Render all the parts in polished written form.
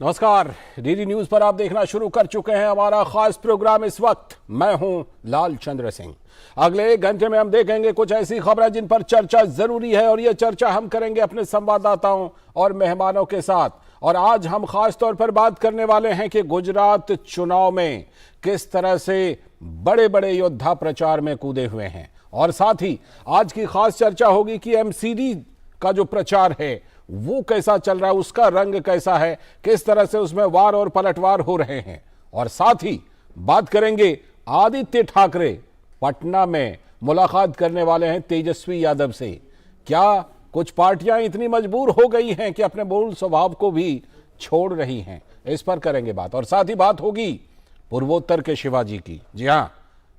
नमस्कार, DD news पर आप देखना शुरू कर चुके हैं हमारा खास प्रोग्राम। इस वक्त मैं हूं लाल चंद्र सिंह। अगले 1 घंटे में हम देखेंगे कुछ ऐसी खबरें जिन पर चर्चा जरूरी है, और यह चर्चा हम करेंगे अपने संवाददाताओं और मेहमानों के साथ। और आज हम खास तौर पर बात करने वाले हैं कि गुजरात चुनाव में किस तरह से बड़े बड़े योद्धा प्रचार में कूदे हुए हैं, और साथ ही आज की खास चर्चा होगी कि एमसीडी का जो प्रचार है वो कैसा चल रहा है, उसका रंग कैसा है, किस तरह से उसमें वार और पलटवार हो रहे हैं। और साथ ही बात करेंगे आदित्य ठाकरे पटना में मुलाकात करने वाले हैं तेजस्वी यादव से। क्या कुछ पार्टियां इतनी मजबूर हो गई हैं कि अपने मूल स्वभाव को भी छोड़ रही हैं? इस पर करेंगे बात। और साथ ही बात होगी पूर्वोत्तर के शिवाजी की। जी हां,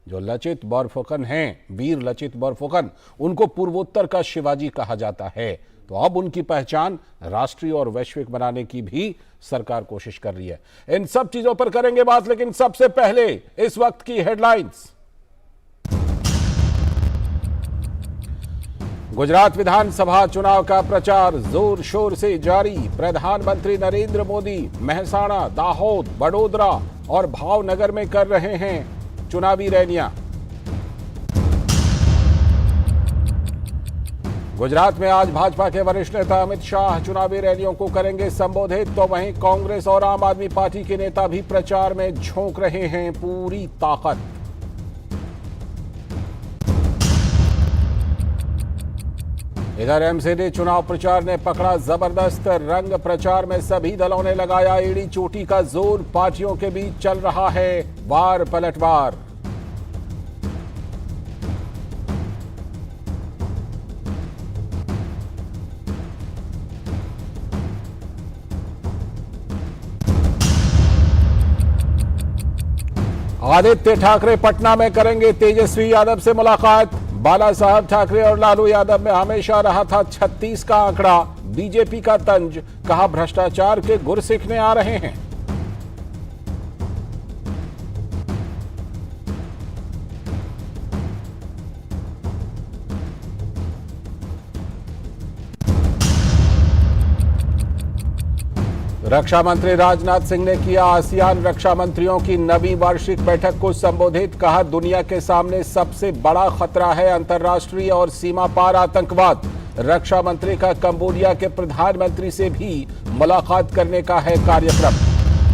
जो लचित बोरफुकन हैं, वीर लचित बोरफुकन, उनको पूर्वोत्तर का शिवाजी कहा जाता है। तो अब उनकी पहचान राष्ट्रीय और वैश्विक बनाने की भी सरकार कोशिश कर रही है। इन सब चीजों पर करेंगे बात, लेकिन सबसे पहले इस वक्त की हेडलाइंस। गुजरात विधानसभा चुनाव का प्रचार जोर शोर से जारी। प्रधानमंत्री नरेंद्र मोदी मेहसाणा, दाहोद, वडोदरा और भावनगर में कर रहे हैं चुनावी रैलियां। गुजरात में आज भाजपा के वरिष्ठ नेता अमित शाह चुनावी रैलियों को करेंगे संबोधित। तो वहीं कांग्रेस और आम आदमी पार्टी के नेता भी प्रचार में झोंक रहे हैं पूरी ताकत। इधर एमसीडी चुनाव प्रचार ने पकड़ा जबरदस्त रंग। प्रचार में सभी दलों ने लगाया एड़ी चोटी का जोर। पार्टियों के बीच चल रहा है वार पलटवार। आदित्य ठाकरे पटना में करेंगे तेजस्वी यादव से मुलाकात। बाला साहब ठाकरे और लालू यादव में हमेशा रहा था 36 का आंकड़ा। बीजेपी का तंज, कहा भ्रष्टाचार के गुर सीखने आ रहे हैं। रक्षा मंत्री राजनाथ सिंह ने किया आसियान रक्षा मंत्रियों की 9वीं वार्षिक बैठक को संबोधित। कहा दुनिया के सामने सबसे बड़ा खतरा है अंतर्राष्ट्रीय और सीमा पार आतंकवाद। रक्षा मंत्री का कंबोडिया के प्रधानमंत्री से भी मुलाकात करने का है कार्यक्रम।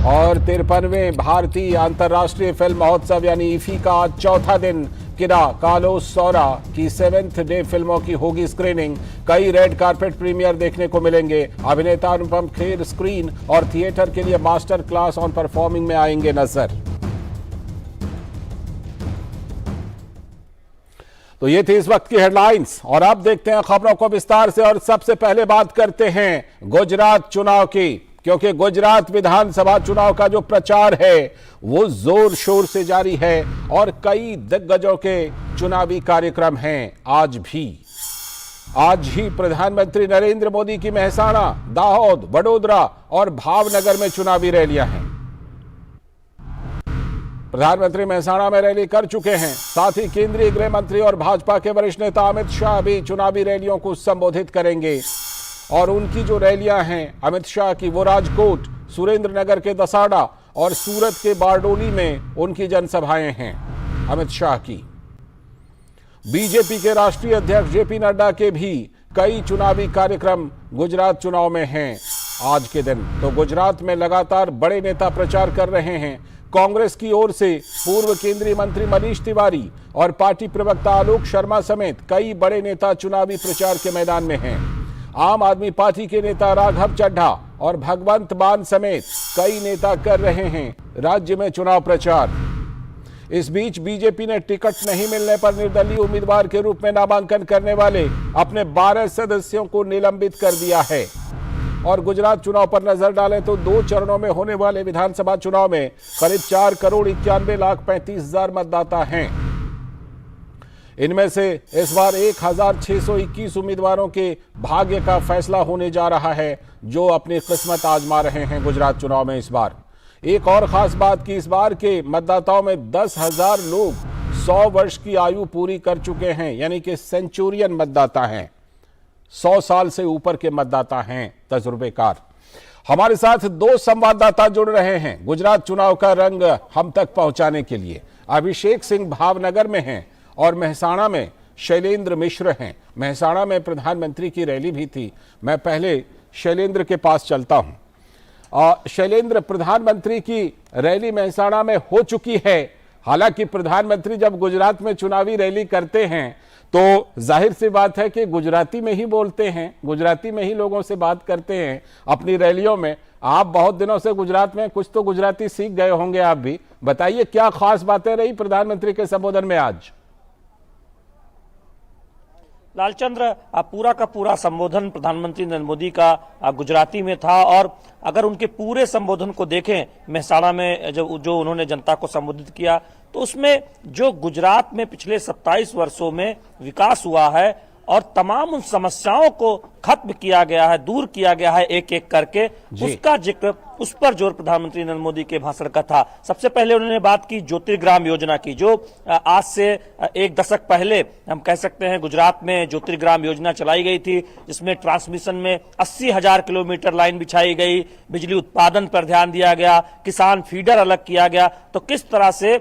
और 53वें भारतीय अंतर्राष्ट्रीय फिल्म महोत्सव यानी इफी का आज चौथा दिन। किरा कालोस सौरा की 7th डे फिल्मों की होगी स्क्रीनिंग। कई रेड कारपेट प्रीमियर देखने को मिलेंगे। अभिनेता अनुपम खेर स्क्रीन और थिएटर के लिए मास्टर क्लास ऑन परफॉर्मिंग में आएंगे नजर। तो ये थी इस वक्त की हेडलाइंस, और अब देखते हैं खबरों को विस्तार से। और सबसे पहले बात करते हैं गुजरात चुनाव की, क्योंकि गुजरात विधानसभा चुनाव का जो प्रचार है वो जोर शोर से जारी है और कई दिग्गजों के चुनावी कार्यक्रम हैं। आज ही प्रधानमंत्री नरेंद्र मोदी की मेहसाणा, दाहोद, वडोदरा और भावनगर में चुनावी रैलियां हैं। प्रधानमंत्री मेहसाणा में रैली कर चुके हैं। साथ ही केंद्रीय गृह मंत्री और भाजपा के वरिष्ठ नेता अमित शाह भी चुनावी रैलियों को संबोधित करेंगे। और उनकी जो रैलियां हैं अमित शाह की, वो राजकोट, सुरेंद्रनगर के दसाड़ा और सूरत के बारडोली में उनकी जनसभाएं हैं अमित शाह की। बीजेपी के राष्ट्रीय अध्यक्ष जेपी नड्डा के भी कई चुनावी कार्यक्रम गुजरात चुनाव में हैं आज के दिन। तो गुजरात में लगातार बड़े नेता प्रचार कर रहे हैं। कांग्रेस की ओर से पूर्व केंद्रीय मंत्री मनीष तिवारी और पार्टी प्रवक्ता आलोक शर्मा समेत कई बड़े नेता चुनावी प्रचार के मैदान में हैं। आम आदमी पार्टी के नेता राघव चड्ढा और भगवंत मान समेत कई नेता कर रहे हैं राज्य में चुनाव प्रचार। इस बीच बीजेपी ने टिकट नहीं मिलने पर निर्दलीय उम्मीदवार के रूप में नामांकन करने वाले अपने 12 सदस्यों को निलंबित कर दिया है। और गुजरात चुनाव पर नजर डालें तो 2 चरणों में होने वाले विधानसभा चुनाव में करीब 4,91,35,000 मतदाता हैं। इनमें से इस बार 1,621 उम्मीदवारों के भाग्य का फैसला होने जा रहा है, जो अपनी किस्मत आजमा रहे हैं गुजरात चुनाव में इस बार। एक और खास बात कि इस बार के मतदाताओं में 10,000 लोग 100 वर्ष की आयु पूरी कर चुके हैं, यानी कि सेंचुरियन मतदाता हैं। 100 साल से ऊपर के मतदाता हैं, तजुर्बेकार। हमारे साथ दो संवाददाता जुड़ रहे हैं गुजरात चुनाव का रंग हम तक पहुंचाने के लिए। अभिषेक सिंह भावनगर में हैं और मेहसाणा में शैलेंद्र मिश्र हैं। मेहसाणा में प्रधानमंत्री की रैली भी थी। मैं पहले शैलेंद्र के पास चलता हूं। शैलेंद्र, प्रधानमंत्री की रैली मेहसाणा में हो चुकी है। हालांकि प्रधानमंत्री जब गुजरात में चुनावी रैली करते हैं तो जाहिर सी बात है कि गुजराती में ही बोलते हैं, गुजराती में ही लोगों से बात करते हैं अपनी रैलियों में। आप बहुत दिनों से गुजरात में, कुछ तो गुजराती सीख गए होंगे आप भी। बताइए क्या खास बातें रही प्रधानमंत्री के संबोधन में आज? लालचंद्र, पूरा का पूरा संबोधन प्रधानमंत्री नरेंद्र मोदी का गुजराती में था और अगर उनके पूरे संबोधन को देखें मेहसाणा में जो उन्होंने जनता को संबोधित किया तो उसमें जो गुजरात में पिछले 27 वर्षों में विकास हुआ है और तमाम उन समस्याओं को खत्म किया गया है, दूर किया गया है एक एक करके, उसका जिक्र, उस पर जोर प्रधानमंत्री नरेंद्र मोदी के भाषण का था। सबसे पहले उन्होंने बात की ज्योतिर्ग्राम योजना की, जो आज से एक दशक पहले हम कह सकते हैं गुजरात में ज्योतिर्ग्राम योजना चलाई गई थी, जिसमें ट्रांसमिशन में 80,000 किलोमीटर लाइन बिछाई गई, बिजली उत्पादन पर ध्यान दिया गया, किसान फीडर अलग किया गया। तो किस तरह से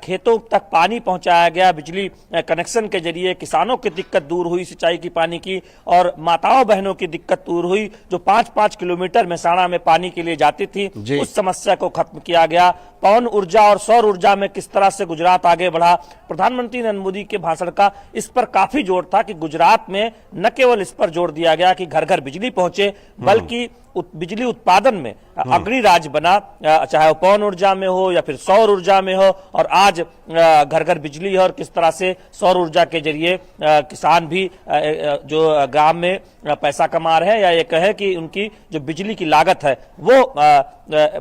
खेतों तक पानी पहुंचाया गया, बिजली कनेक्शन के जरिए किसानों की दिक्कत दूर हुई, सिंचाई की पानी की, और माताओं बहनों की दिक्कत दूर हुई जो 5-5 किलोमीटर मेहसाणा में पानी के लिए जाती थी, उस समस्या को खत्म किया गया। पवन ऊर्जा और सौर ऊर्जा में किस तरह से गुजरात आगे बढ़ा, प्रधानमंत्री नरेंद्र मोदी के भाषण का इस पर काफी जोर था कि गुजरात में न केवल इस पर जोर दिया गया कि घर घर बिजली पहुंचे, बल्कि बिजली उत्पादन में अग्रणी राज्य बना, चाहे वो पवन ऊर्जा में हो या फिर सौर ऊर्जा में हो। और आज घर घर बिजली है और किस तरह से सौर ऊर्जा के जरिए किसान भी जो ग्राम में पैसा कमा रहे हैं, या ये कहे कि उनकी जो बिजली की लागत है वो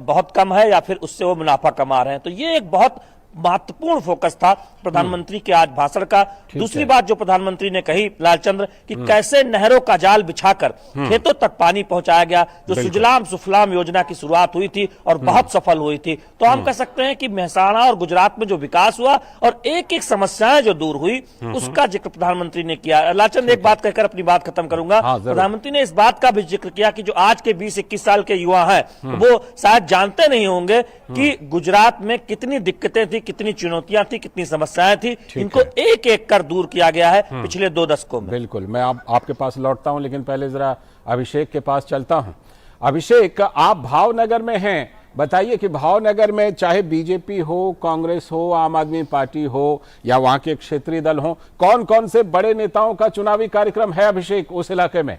बहुत कम है या फिर उससे वो मुनाफा कमा रहे हैं। तो ये एक बहुत महत्वपूर्ण फोकस था प्रधानमंत्री के आज भाषण का। दूसरी बात जो प्रधानमंत्री ने कही लालचंद्र, कि कैसे नहरों का जाल बिछाकर खेतों तक पानी पहुंचाया गया, जो सुजलाम सुफलाम योजना की शुरुआत हुई थी और बहुत सफल हुई थी। तो हम कह सकते हैं कि मेहसाणा और गुजरात में जो विकास हुआ और एक एक समस्याएं जो दूर हुई, उसका जिक्र प्रधानमंत्री ने किया। लालचंद्र, एक बात कहकर अपनी बात खत्म करूंगा। प्रधानमंत्री ने इस बात का भी जिक्र किया कि जो आज के 20-21 साल के युवा हैं वो शायद जानते नहीं होंगे कि गुजरात में कितनी दिक्कतें थी, कितनी चुनौतियां थी, कितनी समस्याएं थी, इनको एक एक कर दूर किया गया है पिछले 2 दशकों में। बिल्कुल, मैं आपके पास लौटता हूं, लेकिन पहले जरा अभिषेक के पास चलता हूं। अभिषेक, आप भावनगर में हैं, बताइए कि भावनगर में चाहे बीजेपी हो, कांग्रेस हो, आम आदमी पार्टी हो या वहां के क्षेत्रीय दल हो, कौन कौन से बड़े नेताओं का चुनावी कार्यक्रम है अभिषेक उस इलाके में?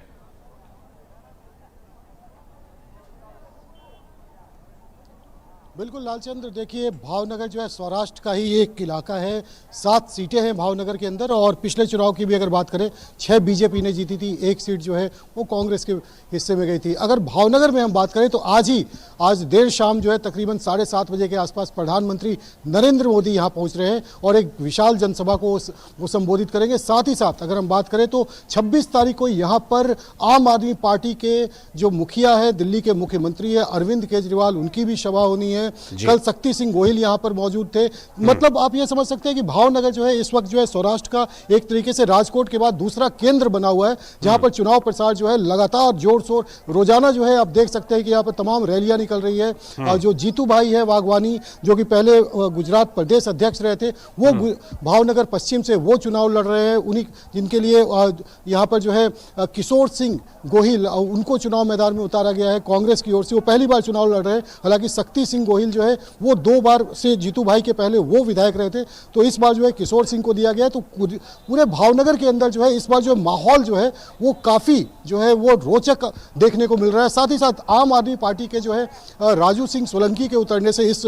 बिल्कुल लालचंद्र, देखिए भावनगर जो है सौराष्ट्र का ही एक इलाका है। 7 सीटें हैं भावनगर के अंदर और पिछले चुनाव की भी अगर बात करें 6 बीजेपी ने जीती थी, 1 सीट जो है वो कांग्रेस के हिस्से में गई थी। अगर भावनगर में हम बात करें तो आज देर शाम जो है तकरीबन 7:30 बजे के आसपास प्रधानमंत्री नरेंद्र मोदी यहाँ पहुँच रहे हैं और एक विशाल जनसभा को वो संबोधित करेंगे। साथ ही साथ अगर हम बात करें तो 26 तारीख को यहाँ पर आम आदमी पार्टी के जो मुखिया है, दिल्ली के मुख्यमंत्री है अरविंद केजरीवाल, उनकी भी सभा होनी है। कल शक्ति सिंह गोहिल यहां पर मौजूद थे। मतलब आप ये समझ सकते हैं कि भावनगर जो है इस वक्त जो है सौराष्ट्र का एक तरीके से राजकोट के बाद दूसरा केंद्र बना हुआ है, जहां पर चुनाव प्रचार जो है लगातार जोर शोर, रोजाना जो है आप देख सकते हैं कि यहाँ पर तमाम रैलियां निकल रही है। और जो जीतू भाई है वाघवानी, जो कि पहले गुजरात प्रदेश अध्यक्ष रहे थे, वो भावनगर पश्चिम से वो चुनाव लड़ रहे हैं। उन्हीं जिनके लिए यहाँ पर जो है किशोर सिंह गोहिल, उनको चुनाव मैदान में उतारा गया है कांग्रेस की ओर से। वो पहली बार चुनाव लड़ रहे हैं। हालांकि शक्ति सिंह गोहिल जो है वो 2 बार से जीतू भाई के पहले वो विधायक रहे थे, तो इस बार जो है किशोर सिंह को दिया गया है। तो पूरे भावनगर के अंदर जो है इस बार जो माहौल जो है वो काफी जो है वो रोचक देखने को मिल रहा है। साथ ही साथ आम आदमी पार्टी के जो है राजू सिंह सोलंकी के उतरने से इस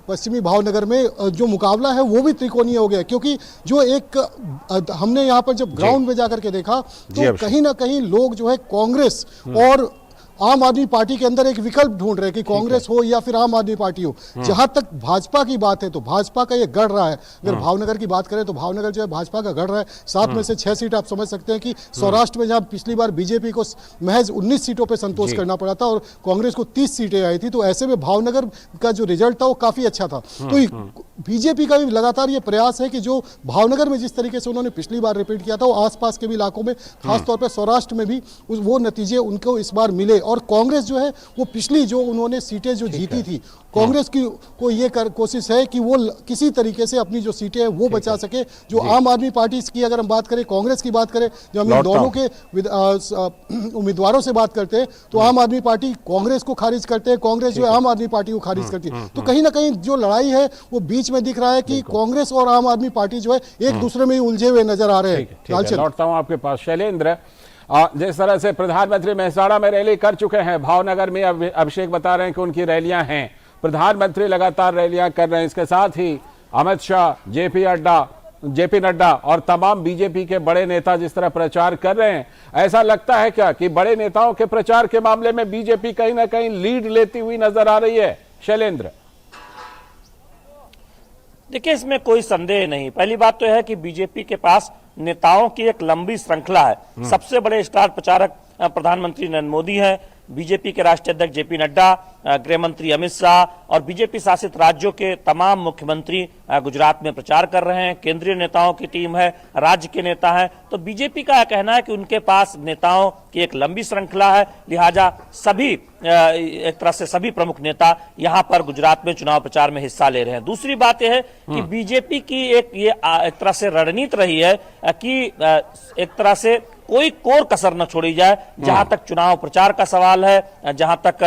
पश्चिमी भावनगर में जो मुकाबला है वो भी त्रिकोणीय हो गया, क्योंकि जो एक हमने यहाँ पर जब ग्राउंड में जाकर के देखा तो कहीं ना कहीं लोग जो है कांग्रेस और आम आदमी पार्टी के अंदर एक विकल्प ढूंढ रहे हैं कि कांग्रेस हो या फिर आम आदमी पार्टी हो। जहां तक भाजपा की बात है तो भाजपा का ये गढ़ रहा है। अगर भावनगर की बात करें तो भावनगर जो है भाजपा का गढ़ रहा है। 7 में से 6 सीट आप समझ सकते हैं कि सौराष्ट्र में जहां पिछली बार बीजेपी को महज 19 सीटों पर संतोष करना पड़ा था और कांग्रेस को 30 सीटें आई थी, तो ऐसे में भावनगर का जो रिजल्ट था वो काफी अच्छा था। तो बीजेपी का भी लगातार ये प्रयास है कि जो भावनगर में जिस तरीके से उन्होंने पिछली बार रिपीट किया था, वो आसपास के भी इलाकों में, खासतौर पर सौराष्ट्र में भी वो नतीजे उनको इस बार मिले। और कांग्रेस जो है वो पिछली जो उन्होंने सीटें जो जीती थी, कांग्रेस की को ये कोशिश है कि वो किसी तरीके से अपनी जो सीटें हैं वो बचा सके। जो आम आदमी पार्टी की अगर हम बात करें, कांग्रेस की बात करें, जब हम इन दोनों के उम्मीदवारों से बात करते हैं तो आम आदमी पार्टी कांग्रेस को खारिज करते हैं, कांग्रेस जो है आम आदमी पार्टी को खारिज करती है। तो कहीं ना कहीं जो लड़ाई है वो बीच में दिख रहा है कि कांग्रेस और आम आदमी पार्टी जो है एक दूसरे में उलझे हुए नजर आ रहे हैं। लौटता हूं आपके पास शैलेंद्र। जिस तरह से प्रधानमंत्री मेहसाणा में रैली कर चुके हैं, भावनगर में अभिषेक बता रहे हैं कि उनकी रैलियां हैं, प्रधानमंत्री लगातार रैलियां कर रहे हैं, इसके साथ ही अमित शाह, जेपी नड्डा और तमाम बीजेपी के बड़े नेता जिस तरह प्रचार कर रहे हैं, ऐसा लगता है क्या कि बड़े नेताओं के प्रचार के मामले में बीजेपी कहीं ना कहीं लीड लेती हुई नजर आ रही है? शैलेंद्र, देखिए, इसमें कोई संदेह नहीं। पहली बात तो है कि बीजेपी के पास नेताओं की एक लंबी श्रृंखला है। सबसे बड़े स्टार प्रचारक प्रधानमंत्री नरेंद्र मोदी हैं, बीजेपी के राष्ट्रीय अध्यक्ष जेपी नड्डा, गृह मंत्री अमित शाह और बीजेपी शासित राज्यों के तमाम मुख्यमंत्री गुजरात में प्रचार कर रहे हैं। केंद्रीय नेताओं की टीम है, राज्य के नेता हैं। तो बीजेपी का कहना है कि उनके पास नेताओं की एक लंबी श्रृंखला है, लिहाजा सभी एक तरह से सभी प्रमुख नेता यहां पर गुजरात में चुनाव प्रचार में हिस्सा ले रहे हैं। दूसरी बात यह है कि बीजेपी की एक तरह से रणनीति रही है कि एक तरह से कोई कोर कसर न छोड़ी जाए। जहां तक चुनाव प्रचार का सवाल है, जहां तक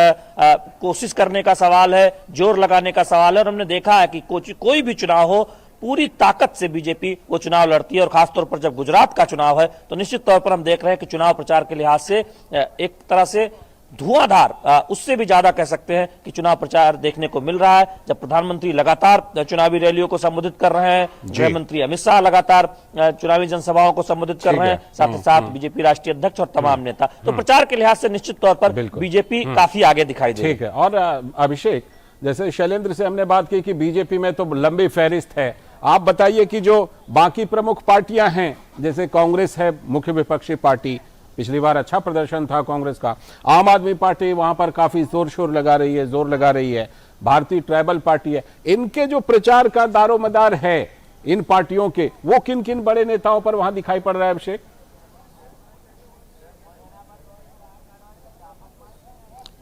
कोशिश करने का सवाल है, जोर लगाने का सवाल है, और हमने देखा है कि कोई भी चुनाव हो, पूरी ताकत से बीजेपी वो चुनाव लड़ती है। और खासतौर पर जब गुजरात का चुनाव है तो निश्चित तौर पर हम देख रहे हैं कि चुनाव प्रचार के लिहाज से एक तरह से धुआंधार, उससे भी ज्यादा कह सकते हैं कि चुनाव प्रचार देखने को मिल रहा है। जब प्रधानमंत्री लगातार चुनावी रैलियों को संबोधित कर रहे हैं, गृह मंत्री अमित शाह लगातार चुनावी जनसभाओं को संबोधित कर रहे हैं, साथ ही साथ बीजेपी राष्ट्रीय अध्यक्ष और तमाम नेता। तो प्रचार के लिहाज से निश्चित तौर पर बीजेपी काफी आगे दिखाई दे रही है। ठीक है। और अभिषेक, जैसे शैलेंद्र से हमने बात की कि बीजेपी में तो लंबी फहरिस्त है, आप बताइए कि जो बाकी प्रमुख पार्टियां हैं, जैसे कांग्रेस है मुख्य विपक्षी पार्टी, पिछली बार अच्छा प्रदर्शन था कांग्रेस का, आम आदमी पार्टी वहां पर काफी जोर लगा रही है, भारतीय ट्राइबल पार्टी है, इनके जो प्रचार का दारोमदार है इन पार्टियों के, वो किन किन बड़े नेताओं पर वहां दिखाई पड़ रहा है अभिषेक?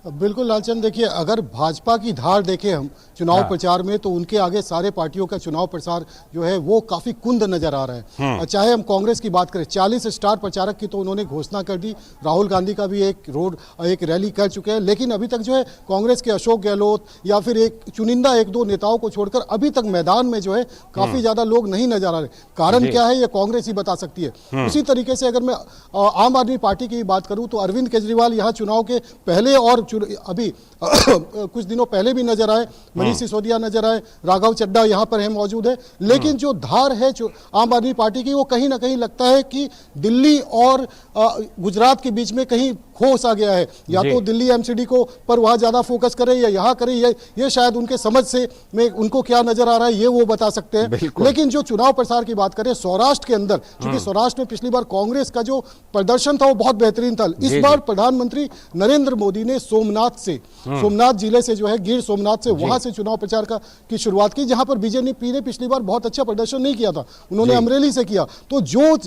बिल्कुल लालचंद, देखिए, अगर भाजपा की धार देखें हम चुनाव प्रचार में तो उनके आगे सारे पार्टियों का चुनाव प्रचार जो है वो काफी कुंद नजर आ रहा है। चाहे हम कांग्रेस की बात करें, 40 स्टार प्रचारक की तो उन्होंने घोषणा कर दी, राहुल गांधी का भी एक रैली कर चुके हैं, लेकिन अभी तक जो है कांग्रेस के अशोक गहलोत या फिर एक चुनिंदा 1-2 नेताओं को छोड़कर अभी तक मैदान में जो है काफी ज्यादा लोग नहीं नजर आ रहे। कारण क्या है ये कांग्रेस ही बता सकती है। उसी तरीके से अगर मैं आम आदमी पार्टी की बात करूं तो अरविंद केजरीवाल यहाँ चुनाव के पहले और अभी कुछ दिनों पहले भी नजर आए, मनीष सिसोदिया नजर आए, राघव चड्ढा यहाँ पर है मौजूद है, लेकिन जो धार है आम आदमी पार्टी की, वो कहीं ना कहीं लगता है कि दिल्ली और गुजरात के बीच में कहीं खो सा गया है। या तो दिल्ली एमसीडी को पर वहां ज्यादा फोकस करें या यहाँ करें, ये शायद उनके समझ से में उनको क्या नजर आ रहा है ये वो बता सकते हैं। लेकिन जो चुनाव प्रसार की बात करें सौराष्ट्र के अंदर, क्योंकि सौराष्ट्र में पिछली बार कांग्रेस का जो प्रदर्शन था वो बहुत बेहतरीन था, इस बार प्रधानमंत्री नरेंद्र मोदी ने सोमनाथ जिले से जो है गिर सोमनाथ से वहां से चुनाव प्रचार की शुरुआत की, जहां पर बीजेपी ने पिछली बार बहुत अच्छा प्रदर्शन नहीं किया था, उन्होंने अमरेली से किया। तो जो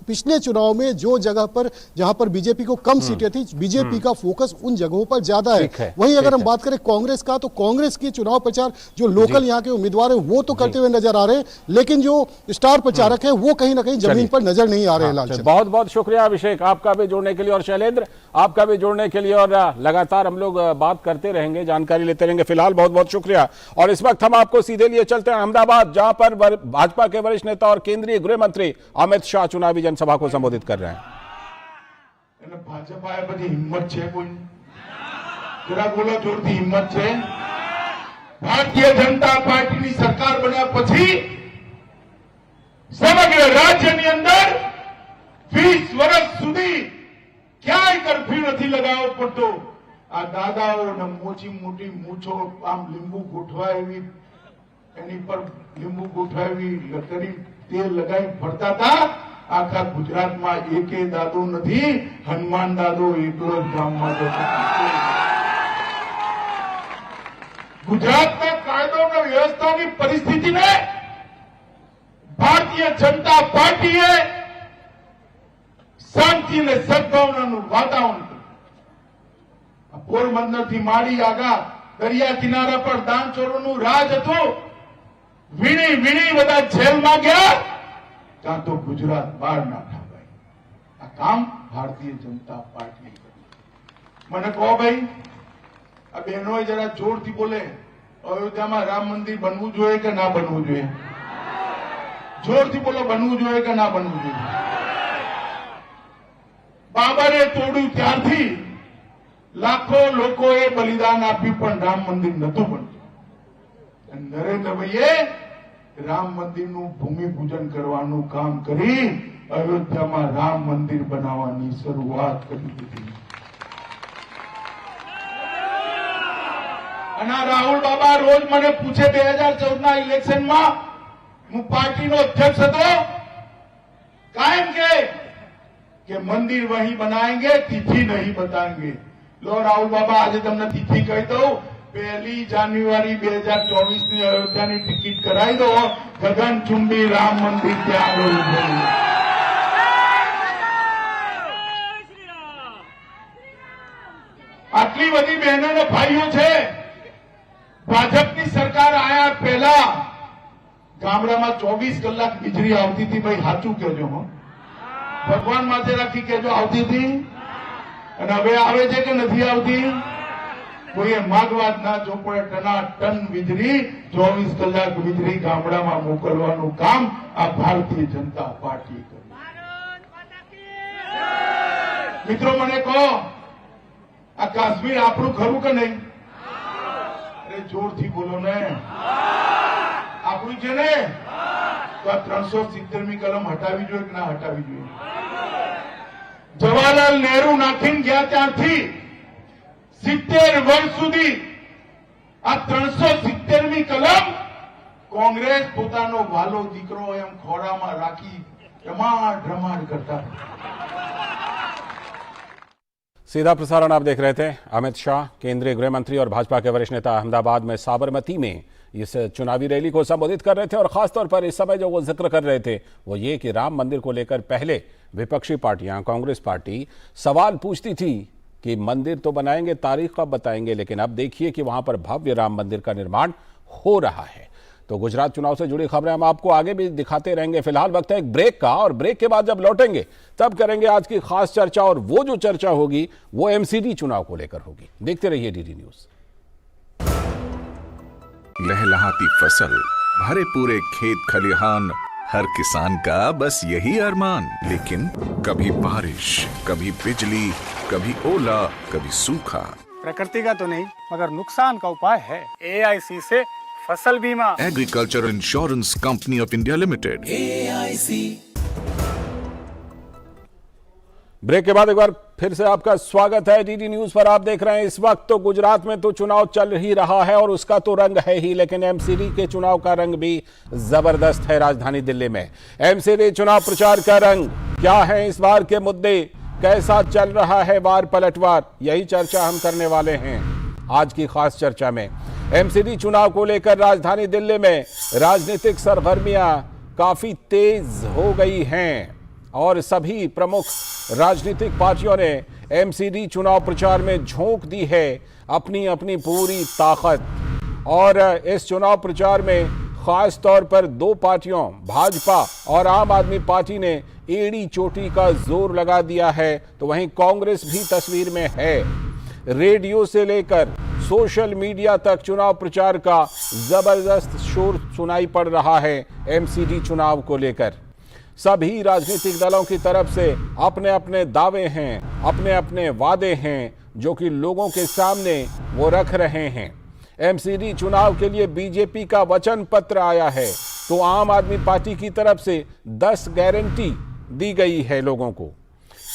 पिछले चुनाव में जो जगह पर जहां पर बीजेपी को कम सीटें थी, बीजेपी का फोकस उन जगहों पर ज्यादा है। वहीं अगर हम बात करें कांग्रेस का, तो कांग्रेस की चुनाव प्रचार जो लोकल यहां के उम्मीदवार है वो तो करते हुए नजर आ रहे हैं, लेकिन जो स्टार प्रचारक है वो कहीं ना कहीं जमीन पर नजर नहीं आ रहे हैं। लालचंद, बहुत बहुत शुक्रिया अभिषेक आपका भी जुड़ने के लिए, और शैलेंद्र आपका भी जुड़ने के लिए, और लगातार हम लोग बात करते रहेंगे, जानकारी लेते रहेंगे। फिलहाल बहुत बहुत शुक्रिया। और इस वक्त हम आपको सीधे लिए चलते हैं अहमदाबाद, जहां पर भाजपा के वरिष्ठ नेता और केंद्रीय गृह मंत्री अमित शाह चुनावी जनसभा को संबोधित कर रहे हैं। भाजपा बड़ी हिम्मत है, कोई जरा बोलो जोरथी हिम्मत है। भारतीय जनता पार्टी की सरकार बन्या पछी समग्र राज्यની અંદર 20 વર્ષ સુધી ક્યાંય કર્ફ્યુ નથી લગાવવો પડતો। આ દાદાઓ ને મોટી મોટી મૂછો આમ લીંબુ ગોઠવાવી એની પર લીંબુ ગોઠવાવી કરી તેલ લગાવી ફરતા હતા। આખા ગુજરાતમાં એકે દાદો નથી, હનુમાન દાદો એકલો જ ગામમાં જતો। ગુજરાતના કાયદો અને વ્યવસ્થાની પરિસ્થિતિને ભારતીય જનતા પાર્ટીએ શાંતિ અને સદભાવનાનું વાતાવરણ કર્યું. પોરબંદરથી માંડી આગા દરિયા કિનારા પર દાનચોરોનું રાજ હતું. વીણી વીણી બધા જેલમાં ગયા, ત્યાં તો ગુજરાત બહાર ના ઠાવાય. આ કામ ભારતીય જનતા પાર્ટીએ કર્યું. મને કહો ભાઈ, આ બહેનોએ જરા જોરથી બોલે, અયોધ્યામાં રામ મંદિર બનવું જોઈએ કે ના બનવું જોઈએ? જોરથી બોલો, બનવું જોઈએ કે ના બનવું જોઈએ? બાબરે તોડ્યું ત્યારથી લાખો લોકોએ બલિદાન આપ્યું, પણ રામ મંદિર નતું બનતું. નરેન્દ્રભાઈએ રામ મંદિરનું ભૂમિપૂજન કરવાનું કામ કરી અયોધ્યામાં રામ મંદિર બનાવવાની શરૂઆત કરી દીધી. અને રાહુલ બાબા રોજ મને પૂછે 2014 ના ઇલેક્શનમાં હું પાર્ટીનો અધ્યક્ષ હતો, કાયમ કે મંदिर वहीं बनाएंगे, तिथि नहीं बताएंगे. लो राहुल बाबा, आज તમને तिथि કહી દઉં, 1 જાન્યુઆરી 2024 ની અયોધ્યાની ટિકિટ કરાવી દો. ગગનચુંબી રામ મંદિર ત્યાં આગળ. આટલી બધી બહેનો અને ભાઈઓ છે. ભાજપની સરકાર આયા પહેલા ગામડામાં 24 કલાક વીજળી આવતી હતી. ભાઈ સાચું કહેજો, ભગવાન માથે રાખી કહેજો, આવતી હતી? અને હવે આવે છે કે નથી આવતી? કોઈએ માગવા જ ના જો પડે. ટનાટન વીજળી, 24 કલાક વીજળી ગામડામાં મોકલવાનું કામ આ ભારતીય જનતા પાર્ટી કર્યું. મિત્રો મને કહો, આ કાશ્મીર આપણું ખરું કે નહીં? અરે જોરથી બોલો ને. આપણું છે ને? તો આ 370મી કલમ હટાવી જોઈએ કે ના હટાવી જોઈએ? જવાહરલાલ નહેરુ નાખીને ગયા ત્યારથી 70 વર્ષ સુધી આ 370મી કલમ કોંગ્રેસ પોતાનો વાલો દીકરો એમ ખોળામાં રાખી રમાડ રમાડ करता. सीधा प्रसारण आप देख रहे थे. अमित शाह, केंद्रीय गृह मंत्री और भाजपा के वरिष्ठ नेता अहमदाबाद में साबरमती में इस चुनावी रैली को संबोधित कर रहे थे. और खासतौर पर इस समय जो वो जिक्र कर रहे थे वो ये कि राम मंदिर को लेकर पहले विपक्षी पार्टियां, कांग्रेस पार्टी सवाल पूछती थी कि मंदिर तो बनाएंगे, तारीख कब बताएंगे. लेकिन अब देखिए कि वहां पर भव्य राम मंदिर का निर्माण हो रहा है. तो गुजरात चुनाव से जुड़ी खबरें हम आपको आगे भी दिखाते रहेंगे. फिलहाल वक्त है एक ब्रेक का, और ब्रेक के बाद जब लौटेंगे तब करेंगे आज की खास चर्चा. और वो जो चर्चा होगी वो एमसीडी चुनाव को लेकर होगी. देखते रहिए डीडी न्यूज. लहलहाती फसल, भरे पूरे खेत खलिहान, हर किसान का बस यही अरमान. लेकिन कभी बारिश, कभी बिजली, कभी ओला, कभी सूखा. प्रकृति का तो नहीं, मगर नुकसान का उपाय है. AIC से फसल बीमा. Agriculture insurance company of India limited. AIC. Break के बाद एक बार फिर से आपका स्वागत है. डीडी न्यूज पर आप देख रहे हैं. इस वक्त तो गुजरात में तो चुनाव चल ही रहा है और उसका तो रंग है ही, लेकिन एमसीडी के चुनाव का रंग भी जबरदस्त है. राजधानी दिल्ली में एमसीडी चुनाव प्रचार का रंग क्या है, इस बार के मुद्दे कैसा चल रहा है, वार पलटवार, यही चर्चा हम करने वाले हैं आज की खास चर्चा में. एमसीडी चुनाव को लेकर राजधानी दिल्ली में राजनीतिक सरगर्मियां काफी तेज हो गई हैं और सभी प्रमुख राजनीतिक पार्टियों ने एमसीडी चुनाव प्रचार में झोंक दी है अपनी अपनी पूरी ताकत. और इस चुनाव प्रचार में खास तौर पर दो पार्टियों, भाजपा और आम आदमी पार्टी ने एड़ी चोटी का जोर लगा दिया है. तो वहीं कांग्रेस भी तस्वीर में है. रेडियो से लेकर सोशल मीडिया तक चुनाव प्रचार का जबरदस्त शोर सुनाई पड़ रहा है. एमसीडी चुनाव को लेकर सभी राजनीतिक दलों की तरफ से अपने अपने दावे हैं, अपने अपने वादे हैं जो कि लोगों के सामने वो रख रहे हैं. एमसीडी चुनाव के लिए बीजेपी का वचन पत्र आया है तो आम आदमी पार्टी की तरफ से 10 गारंटी दी गई है लोगों को.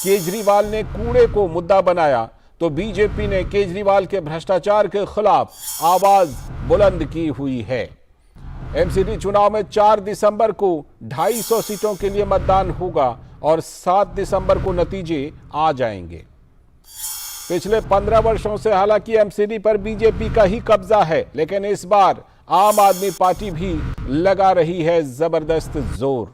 केजरीवाल ने कूड़े को मुद्दा बनाया तो बीजेपी ने केजरीवाल के भ्रष्टाचार के खिलाफ आवाज बुलंद की हुई है. एमसीडी चुनाव में 4 दिसंबर को 250 सीटों के लिए मतदान होगा और 7 दिसंबर को नतीजे आ जाएंगे. पिछले 15 वर्षों से हालांकि एमसीडी पर बीजेपी का ही कब्जा है, लेकिन इस बार आम आदमी पार्टी भी लगा रही है जबरदस्त जोर।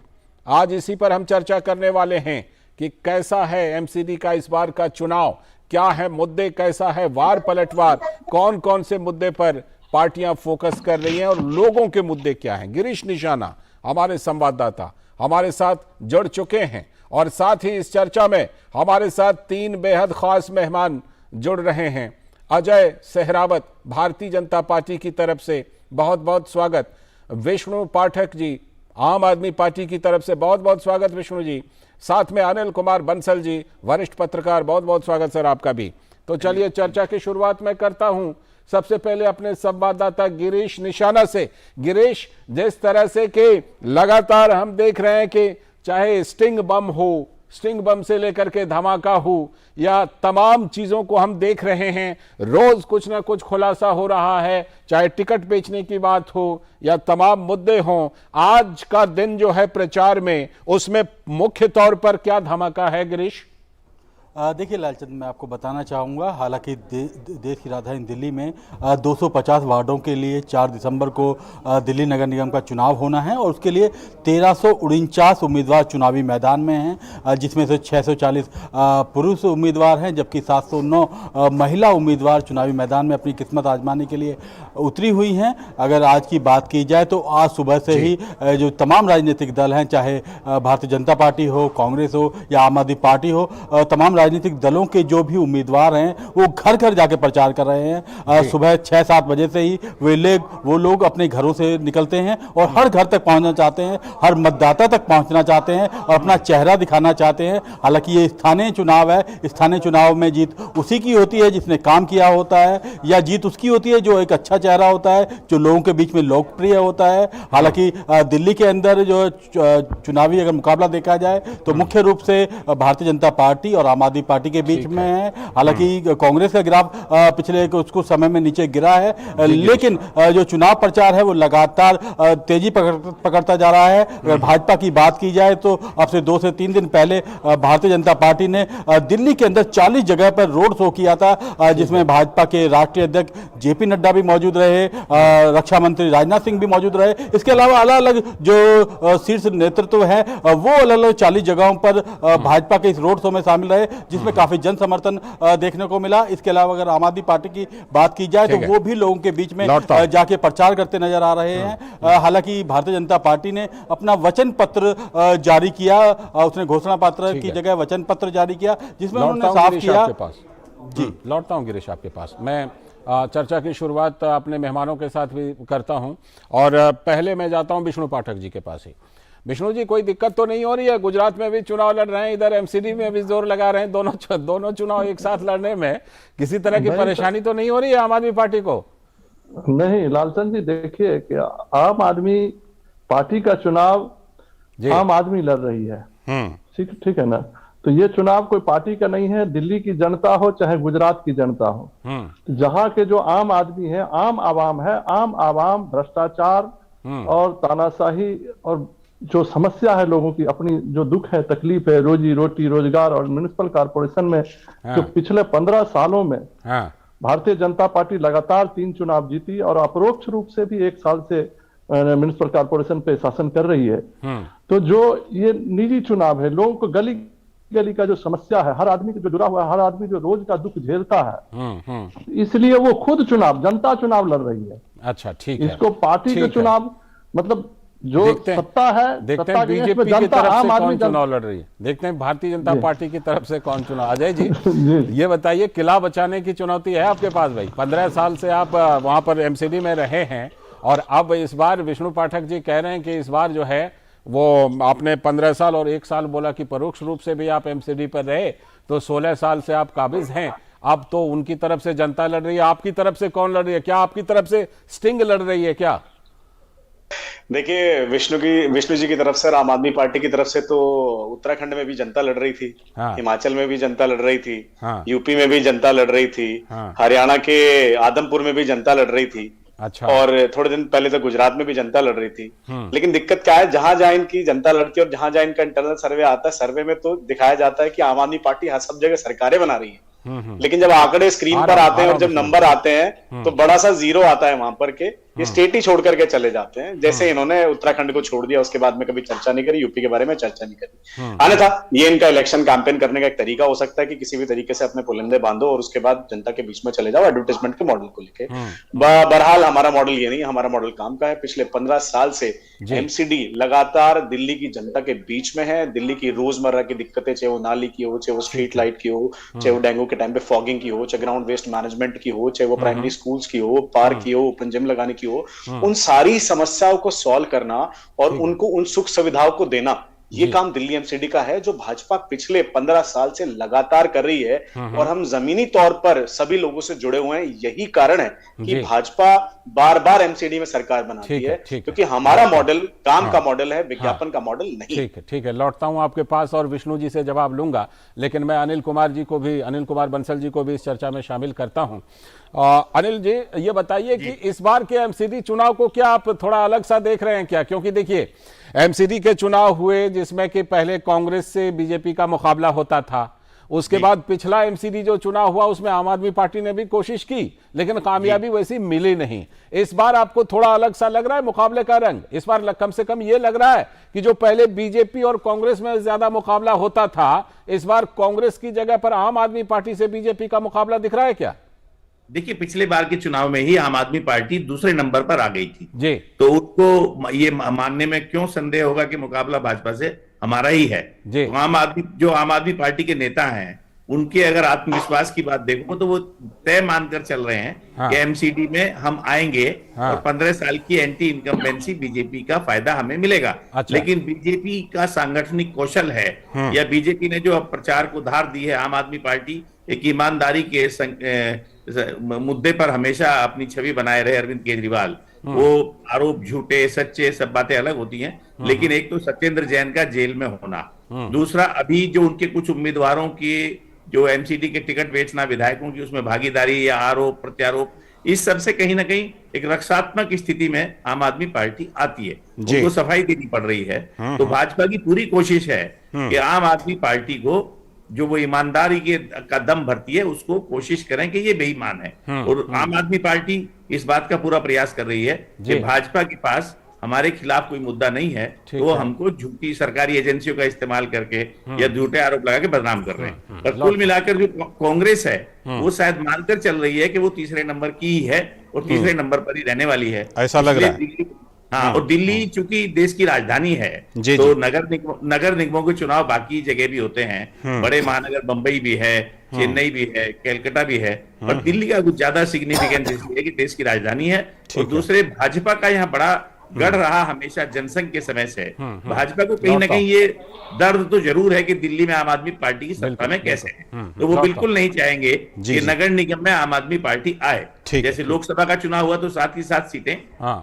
आज इसी पर हम चर्चा करने वाले हैं कि कैसा है एमसीडी का इस बार का चुनाव, क्या है मुद्दे, कैसा है वार पलटवार, कौन कौन से मुद्दे पर पार्टियां फोकस कर रही हैं और लोगों के मुद्दे क्या हैं। गिरीश निशाना हमारे संवाददाता हमारे साथ जुड़ चुके हैं और साथ ही इस चर्चा में हमारे साथ 3 बेहद खास मेहमान जुड़ रहे हैं। अजय सहरावत भारतीय जनता पार्टी की तरफ से बहुत बहुत स्वागत। विष्णु पाठक जी आम आदमी पार्टी की तरफ से बहुत बहुत स्वागत विष्णु जी। साथ में अनिल कुमार बंसल जी वरिष्ठ पत्रकार, बहुत बहुत स्वागत सर आपका भी। तो चलिए चर्चा की शुरुआत मैं करता हूं सबसे पहले अपने संवाददाता गिरीश निशाना से। गिरीश, जिस तरह से कि लगातार हम देख रहे हैं कि चाहे स्टिंग बम से लेकर के धमाका हो या तमाम चीजों को हम देख रहे हैं, रोज कुछ ना कुछ खुलासा हो रहा है, चाहे टिकट बेचने की बात हो या तमाम मुद्दे हों। आज का दिन जो है प्रचार में, उसमें मुख्य तौर पर क्या धमाका है गिरीश? देखिए लालचंद, मैं आपको बताना चाहूँगा, हालांकि देश की राजधानी दिल्ली में 250 वार्डों के लिए 4 दिसंबर को दिल्ली नगर निगम का चुनाव होना है और उसके लिए 1349 उम्मीदवार चुनावी मैदान में हैं, जिसमें से 640 पुरुष उम्मीदवार हैं, जबकि 709 महिला उम्मीदवार चुनावी मैदान में अपनी किस्मत आजमाने के लिए उतरी हुई हैं। अगर आज की बात की जाए तो आज सुबह से ही जो तमाम राजनीतिक दल हैं, चाहे भारतीय जनता पार्टी हो, कांग्रेस हो या आम आदमी पार्टी हो, तमाम राजनीतिक दलों के जो भी उम्मीदवार हैं वो घर घर जाके प्रचार कर रहे हैं। सुबह 6-7 बजे से ही वो लोग अपने घरों से निकलते हैं और हर घर तक पहुंचना चाहते हैं, हर मतदाता तक पहुंचना चाहते हैं और अपना चेहरा दिखाना चाहते हैं। हालांकि ये स्थानीय चुनाव है, स्थानीय चुनाव में जीत उसी की होती है जिसने काम किया होता है, या जीत उसकी होती है जो एक अच्छा चेहरा होता है, जो लोगों के बीच में लोकप्रिय होता है। हालांकि दिल्ली के अंदर जो चुनावी अगर मुकाबला देखा जाए तो मुख्य रूप से भारतीय जनता पार्टी और आम आदमी पार्टी के बीच में है। हालांकि कांग्रेस का ग्राफ पिछले कुछ समय में नीचे गिरा है, लेकिन जो चुनाव प्रचार है वो लगातार तेजी पकड़ता जा रहा है। अगर भाजपा की बात की जाए तो अब से 2 से 3 दिन पहले भारतीय जनता पार्टी ने दिल्ली के अंदर 40 जगह पर रोड शो किया था, जिसमें भाजपा के राष्ट्रीय अध्यक्ष जेपी नड्डा भी मौजूद रहे, रक्षा मंत्री राजनाथ सिंह भी मौजूद रहे। इसके अलावा अलग अलग जो शीर्ष नेतृत्व है वो अलग अलग 40 जगहों पर भाजपा के इस रोड शो में शामिल रहे, जिसमें काफी जन समर्थन देखने को मिला। इसके अलावा अगर आम आदमी पार्टी की बात की जाए तो वो भी लोगों के बीच में जाके प्रचार करते नजर आ रहे हैं। हालांकि भारतीय जनता पार्टी ने अपना वचन पत्र जारी किया, उसने घोषणा पत्र की जगह वचन पत्र जारी किया, जिसमें उन्होंने साफ किया। जी लौटता हूं गिरीश आपके पास। मैं चर्चा की शुरुआत अपने मेहमानों के साथ भी करता हूं और पहले मैं जाता हूं विष्णु पाठक जी के पास ही। विष्णु जी, कोई दिक्कत तो नहीं हो रही है? गुजरात में भी चुनाव लड़ रहे हैं, इधर एमसीडी में भी जोर लगा रहे हैं, दोनों चुनाव एक साथ लड़ने में किसी तरह की परेशानी तो नहीं हो रही है आम आदमी पार्टी को? नहीं लालचंद जी, देखिए कि आम आदमी पार्टी का चुनाव आम आदमी लड़ रही है, ठीक है ना। तो ये चुनाव कोई पार्टी का नहीं है, दिल्ली की जनता हो चाहे गुजरात की जनता हो, जहां के जो आम आदमी है, आम आवाम है, आम आवाम भ्रष्टाचार और तानाशाही और जो समस्या है लोगों की, अपनी जो दुख है, तकलीफ है, रोजी रोटी, रोजगार और म्युनिसिपल कॉर्पोरेशन में जो पिछले 15 सालों में भारतीय जनता पार्टी लगातार 3 चुनाव जीती और अपरोक्ष रूप से भी 1 साल से म्युनिसिपल कॉर्पोरेशन पे शासन कर रही है। तो जो ये निजी चुनाव है, लोगों को गली गली का जो समस्या है, हर आदमी जो जुड़ा हुआ है, हर आदमी जो रोज का दुख झेलता है, इसलिए वो खुद चुनाव, जनता चुनाव लड़ रही है। अच्छा, ठीक है। इसको पार्टी के चुनाव मतलब जो सत्ता है, देखते हैं बीजेपी की तरफ से कौन चुनाव लड़ रही है, देखते हैं भारतीय जनता पार्टी की तरफ से कौन चुनाव। अजय जी ये बताइए, किला बचाने की चुनौती है आपके पास भाई? 15 साल से आप वहां पर एमसीडी में रहे हैं और अब इस बार विष्णु पाठक जी कह रहे हैं कि इस बार जो है वो, आपने 15 साल और 1 साल बोला कि परोक्ष रूप से भी आप एमसीडी पर रहे, तो 16 साल से आप काबिज हैं। अब तो उनकी तरफ से जनता लड़ रही है, आपकी तरफ से कौन लड़ रही है? क्या आपकी तरफ से स्टिंग लड़ रही है क्या? देखिए, विष्णु जी की तरफ से, आम आदमी पार्टी की तरफ से तो उत्तराखंड में भी जनता लड़ रही थी, हिमाचल में भी जनता लड़ रही थी, यूपी में भी जनता लड़ रही थी, हरियाणा के आदमपुर में भी जनता लड़ रही थी। अच्छा। और थोड़े दिन पहले तो गुजरात में भी जनता लड़ रही थी। लेकिन दिक्कत क्या है, जहां जहां इनकी जनता लड़ती है और जहां जहां इनका इंटरनल सर्वे आता है, सर्वे में तो दिखाया जाता है कि आम आदमी पार्टी हर सब जगह सरकारें बना रही है, लेकिन जब आंकड़े स्क्रीन पर आते हैं और जब नंबर आते हैं तो बड़ा सा जीरो आता है वहां पर के ये स्टेट ही छोड़ करके चले जाते हैं। जैसे इन्होंने उत्तराखंड को छोड़ दिया, उसके बाद में कभी चर्चा नहीं करी, यूपी के बारे में चर्चा नहीं करी। अन्यथा ये इनका इलेक्शन कैंपेन करने का एक तरीका हो सकता है कि किसी भी तरीके से अपने पुलिंदे बांधो और उसके बाद जनता के बीच में चले जाओ एडवर्टाइजमेंट के मॉडल को लेके। बहरहाल हमारा मॉडल ये नहीं, हमारा मॉडल काम का है। पिछले 15 साल से एमसीडी लगातार दिल्ली की जनता के बीच में है। दिल्ली की रोजमर्रा की दिक्कतें, चाहे वो नाली की हो, चाहे वो स्ट्रीट लाइट की हो, चाहे वो डेंगू के टाइम पे फॉगिंग की हो, चाहे ग्राउंड वेस्ट मैनेजमेंट की हो, चाहे वो प्राइमरी स्कूल्स की हो, पार्क की हो, ओपन जिम लगाने की हो, उन सारी समस्याओं को सॉल्व करना और उनको उन सुख सुविधाओं को देना, ये काम दिल्ली एमसीडी का है, जो भाजपा पिछले 15 साल से लगातार कर रही है। और हम जमीनी तौर पर सभी लोगों से जुड़े हुए हैं। यही कारण है कि भाजपा बार बार एमसीडी में सरकार बनाती है, क्योंकि हमारा मॉडल काम का मॉडल है, विज्ञापन का मॉडल नहीं। ठीक है, लौटता हूं आपके पास और विष्णु जी से जवाब लूंगा, लेकिन मैं अनिल कुमार बंसल जी को भी इस चर्चा में शामिल करता हूं। अनिल जी, ये बताइए कि इस बार के एमसीडी चुनाव को क्या आप थोड़ा अलग सा देख रहे हैं क्या? क्योंकि देखिए, एमसीडी के चुनाव हुए जिसमें कि पहले कांग्रेस से बीजेपी का मुकाबला होता था, उसके बाद पिछला एमसीडी जो चुनाव हुआ उसमें आम आदमी पार्टी ने भी कोशिश की, लेकिन कामयाबी वैसी मिली नहीं। इस बार आपको थोड़ा अलग सा लग रहा है मुकाबले का रंग? इस बार कम से कम ये लग रहा है कि जो पहले बीजेपी और कांग्रेस में ज्यादा मुकाबला होता था, इस बार कांग्रेस की जगह पर आम आदमी पार्टी से बीजेपी का मुकाबला दिख रहा है क्या? देखिए, पिछले बार के चुनाव में ही आम आदमी पार्टी दूसरे नंबर पर आ गई थी जी, तो उसको ये मानने में क्यों संदेह होगा कि मुकाबला भाजपा से हमारा ही है। तो आम आदमी पार्टी के नेता हैं, उनके अगर आत्मविश्वास की बात देखो तो वो तय मानकर चल रहे हैं कि एमसीडी में हम आएंगे और 15 साल की एंटी इनकम्बेंसी बीजेपी का फायदा हमें मिलेगा। लेकिन बीजेपी का सांगठनिक कौशल है या बीजेपी ने जो प्रचार को धार दी है, आम आदमी पार्टी एक ईमानदारी के मुद्दे पर हमेशा अपनी छवि बनाए रहे अरविंद केजरीवाल। वो आरोप झूठे सच्चे सब बातें अलग होती हैं, लेकिन एक तो सत्येंद्र जैन का जेल में होना, दूसरा अभी जो उनके कुछ उम्मीदवारों की जो एमसीडी के टिकट बेचना, विधायकों की उसमें भागीदारी या आरोप प्रत्यारोप, इस सब से कहीं ना कहीं एक रक्षात्मक स्थिति में आम आदमी पार्टी आती है, उनको सफाई देनी पड़ रही है। तो भाजपा की पूरी कोशिश है कि आम आदमी पार्टी को जो वो ईमानदारी का दम भरती है उसको कोशिश करें कि ये बेईमान है। और आम आदमी पार्टी इस बात का पूरा प्रयास कर रही है कि भाजपा के पास हमारे खिलाफ कोई मुद्दा नहीं है, तो हमको झूठी सरकारी एजेंसियों का इस्तेमाल करके या झूठे आरोप लगा के बदनाम कर रहे हैं। पर कुल मिलाकर जो कांग्रेस है वो शायद मानकर चल रही है कि वो तीसरे नंबर की ही है और तीसरे नंबर पर ही रहने वाली है, ऐसा लग रहा है। हाँ, और दिल्ली चूंकि देश की राजधानी है तो नगर निगमों के चुनाव बाकी जगह भी होते हैं, बड़े महानगर बंबई भी है, चेन्नई भी है, कलकत्ता भी है, पर दिल्ली का कुछ ज्यादा सिग्निफिकेंस इसलिए कि देश की राजधानी है। और दूसरे, भाजपा का यहाँ बड़ा गढ़ रहा हमेशा जनसंघ के समय से। भाजपा को कहीं ना कहीं ये दर्द तो जरूर है कि दिल्ली में आम आदमी पार्टी की सत्ता में कैसे है, तो वो बिल्कुल नहीं चाहेंगे कि नगर निगम में आम आदमी पार्टी आए। जैसे लोकसभा का चुनाव हुआ तो 7 की 7 सीटें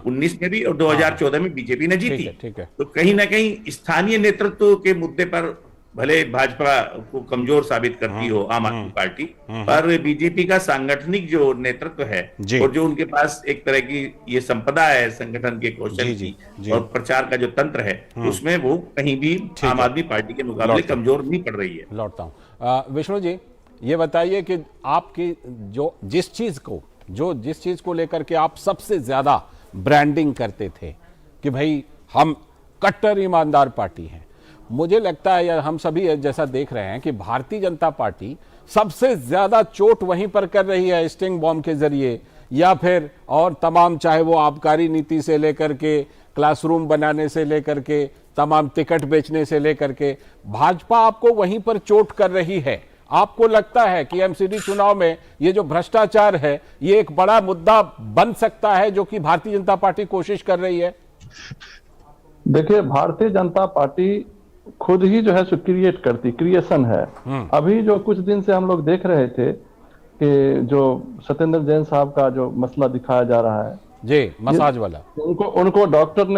19 में भी और 2014 में बीजेपी ने जीती। तो कहीं ना कहीं स्थानीय नेतृत्व के मुद्दे पर भले भाजपा को कमजोर साबित करती हो आम आदमी पार्टी, पर बीजेपी का सांगठनिक जो नेतृत्व है और जो उनके पास एक तरह की ये संपदा है संगठन के कौशल की और प्रचार का जो तंत्र है, उसमें वो कहीं भी आम आदमी पार्टी के मुकाबले कमजोर नहीं पड़ रही है। लौटता हूँ विष्णु जी, ये बताइए कि आपकी जिस चीज को लेकर के आप सबसे ज्यादा ब्रांडिंग करते थे कि भाई हम कट्टर ईमानदार पार्टी हैं, मुझे लगता है या हम सभी जैसा देख रहे हैं कि भारतीय जनता पार्टी सबसे ज्यादा चोट वहीं पर कर रही है, स्टिंग बॉम्ब के जरिए या फिर और तमाम, चाहे वो आबकारी नीति से लेकर के क्लासरूम बनाने से लेकर के तमाम टिकट बेचने से लेकर के, भाजपा आपको वहीं पर चोट कर रही है। आपको लगता है कि एमसीडी चुनाव में ये जो भ्रष्टाचार है ये एक बड़ा मुद्दा बन सकता है जो कि भारतीय जनता पार्टी कोशिश कर रही है? देखिए, भारतीय जनता पार्टी खुद ही जो है सो क्रिएशन है। अभी जो कुछ दिन से हम लोग देख रहे थे कि जो सत्येंद्र जैन साहब का जो मसला दिखाया जा रहा है जी, मसाज वाला, उनको डॉक्टर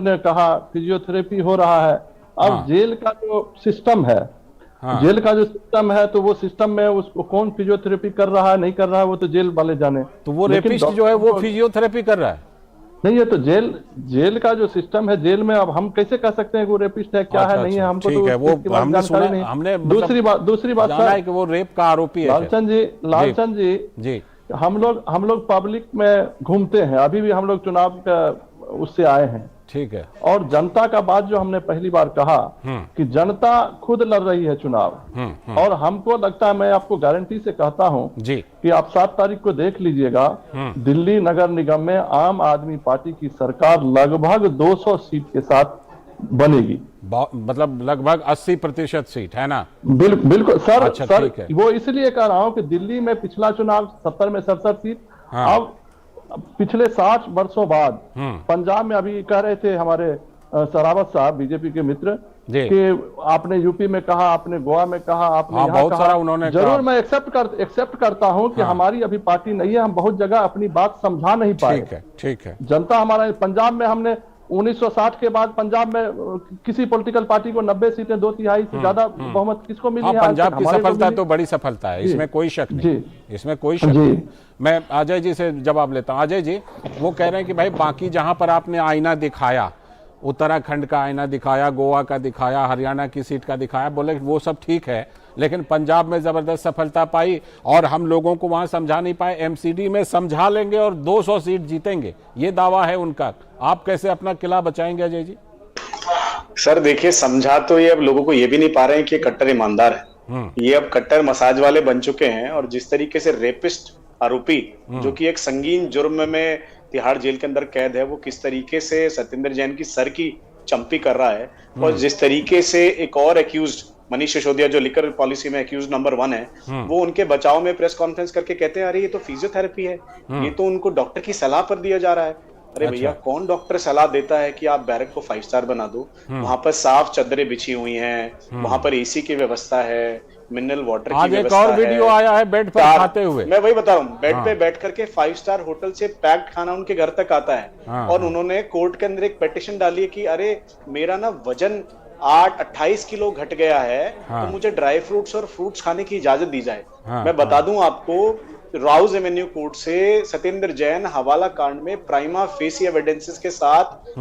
ने कहा फिजियोथेरेपी हो रहा है। अब जेल का जो सिस्टम है, तो वो सिस्टम में उसको कौन फिजियोथेरेपी कर रहा है नहीं कर रहा है वो तो जेल वाले जाने। तो वो रेपिस्ट जो है वो फिजियोथेरेपी कर रहा है? नहीं, ये तो जेल का जो सिस्टम है, जेल में अब हम कैसे कह सकते हैं कि वो रेपिस्ट है, क्या है, नहीं है, हमको तो वो हमने सुना, हमने दूसरी बात जाना है कि वो रेप का आरोपी है। लालचंद जी, हम लोग पब्लिक में घूमते हैं, अभी भी हम लोग चुनाव का उससे आए हैं, ठीक है, और जनता का बात जो हमने पहली बार कहा कि जनता खुद लड़ रही है चुनाव, और हमको लगता है, मैं आपको गारंटी से कहता हूं जी कि आप 7 तारीख को देख लीजिएगा, दिल्ली नगर निगम में आम आदमी पार्टी की सरकार लगभग 200 सीट के साथ बनेगी, मतलब लगभग 80% सीट है ना? बिल्कुल सर। अच्छा, सर वो इसलिए कह रहा हूं कि दिल्ली में पिछला चुनाव 70 में 67 सीट, अब पिछले 60 वर्षों बाद पंजाब में, अभी कह रहे थे हमारे सरावत साहब बीजेपी के मित्र कि आपने यूपी में कहा, आपने गोवा में कहा, आपने यहाँ बहुत कहा, सारा उन्होंने जरूर मैं एक्सेप्ट करता हूं कि हमारी अभी पार्टी नहीं है, हम बहुत जगह अपनी बात समझा नहीं पाए। ठीक है, जनता हमारा, पंजाब में हमने 1960 के बाद पंजाब में किसी पॉलिटिकल पार्टी को 90 सीटें, 2/3 से ज्यादा बहुमत किसको मिली है? पंजाब की सफलता तो बड़ी सफलता है, इसमें कोई शक नहीं, इसमें कोई शक नहीं। मैं अजय जी से जवाब लेता हूं। अजय जी, वो कह रहे हैं कि भाई बाकी जहां पर आपने आईना दिखाया, उत्तराखंड का आईना दिखाया, गोवा का दिखाया, हरियाणा की सीट का दिखाया, बोले वो सब ठीक है, लेकिन पंजाब में जबरदस्त सफलता पाई और हम लोगों को वहां समझा नहीं पाए, एमसीडी में समझा लेंगे और 200 सीट जीतेंगे, ये दावा है उनका। आप कैसे अपना किला बचाएंगे अजय जी? सर देखिए, समझा तो ये अब लोगों को ये भी नहीं पा रहे हैं कि कट्टर ईमानदार है, ये अब कट्टर मसाज वाले बन चुके हैं, और जिस तरीके से रेपिस्ट आरोपी जो कि एक संगीन जुर्म में तिहाड़ जेल के अंदर कैद है, वो किस तरीके से सत्येंद्र जैन की सर की चंपी कर रहा है, और जिस तरीके से एक और एक्यूज्ड मनीष सिसोदिया जो लिकर पॉलिसी में एक्यूज नंबर 1 है, वो उनके बचाव में प्रेस कॉन्फ्रेंस करके कहते हैं अरे ये तो फिजियोथेरेपी है, ये तो उनको डॉक्टर की सलाह पर दिया जा रहा है। अरे भैया, कौन डॉक्टर सलाह देता है कि आप बैरक को 5 स्टार बना दो? वहां पर साफ चादरें बिछी हुई हैं, वहां पर एसी की व्यवस्था है, मिनरल वाटर की व्यवस्था है। एक और वीडियो आया है बेड पर खाते हुए, मैं वही बता रहा हूँ, बेड पे बैठ करके 5 स्टार होटल से पैक्ड खाना उनके घर तक आता है, और उन्होंने कोर्ट के अंदर एक पिटीशन डाली है कि अरे मेरा ना वजन 28 किलो घट गया है, तो मुझे ड्राई फ्रूट्स और फ्रूट्स खाने की इजाजत दी जाए। मैं बता दूं आपको, राउज एवेन्यू कोर्ट से सत्येंद्र जैन हवाला कांड में प्राइमा फेसी एविडेंसेस के साथ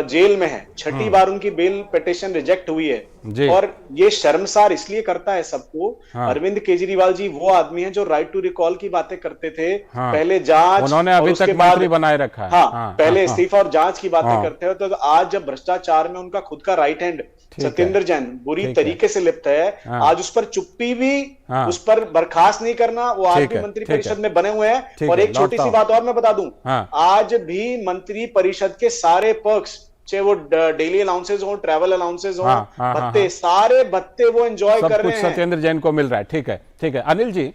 जेल में है, 6ठी बार उनकी बेल पिटीशन रिजेक्ट हुई है, और ये शर्मसार इसलिए करता है सबको। अरविंद केजरीवाल जी वो आदमी है जो राइट टू रिकॉल की बातें करते थे, पहले जांच, उन्होंने अभी तक मंत्री बनाए रखा है, पहले इस्तीफा और जांच की बातें करते हैं, तो आज जब भ्रष्टाचार में उनका खुद का राइट हैंड सत्येंद्र जैन बुरी तरीके से लिप्त है, आज उस पर चुप्पी भी, उस पर बर्खास्त नहीं करना, वो आज भी मंत्री परिषद में बने हुए हैं। और एक छोटी सी बात और मैं बता दूं, आज भी मंत्री परिषद के सारे पर्क्स, चाहे वो डेली अलाउंसेज हो, ट्रैवल अलाउंसेज हो, भत्ते, सारे भत्ते वो एंजॉय कर रहे हैं, सत्येंद्र जैन को मिल रहा है। ठीक है, ठीक है। अनिल जी,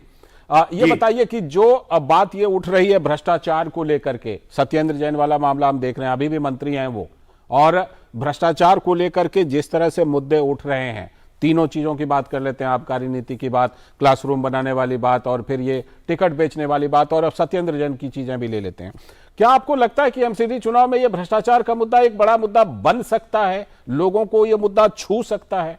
ये बताइए कि जो अब बात ये उठ रही है भ्रष्टाचार को लेकर के, सत्येंद्र जैन वाला मामला हम देख रहे हैं, अभी भी मंत्री हैं वो, और भ्रष्टाचार को लेकर के जिस तरह से मुद्दे उठ रहे हैं, तीनों चीजों की बात कर लेते हैं, आबकारी नीति की बात, क्लासरूम बनाने वाली बात, और फिर ये टिकट बेचने वाली बात, और अब सत्येंद्र जैन की चीजें भी ले लेते हैं। क्या आपको लगता है कि एमसीडी चुनाव में ये भ्रष्टाचार का मुद्दा एक बड़ा मुद्दा बन सकता है, लोगों को ये मुद्दा छू सकता है?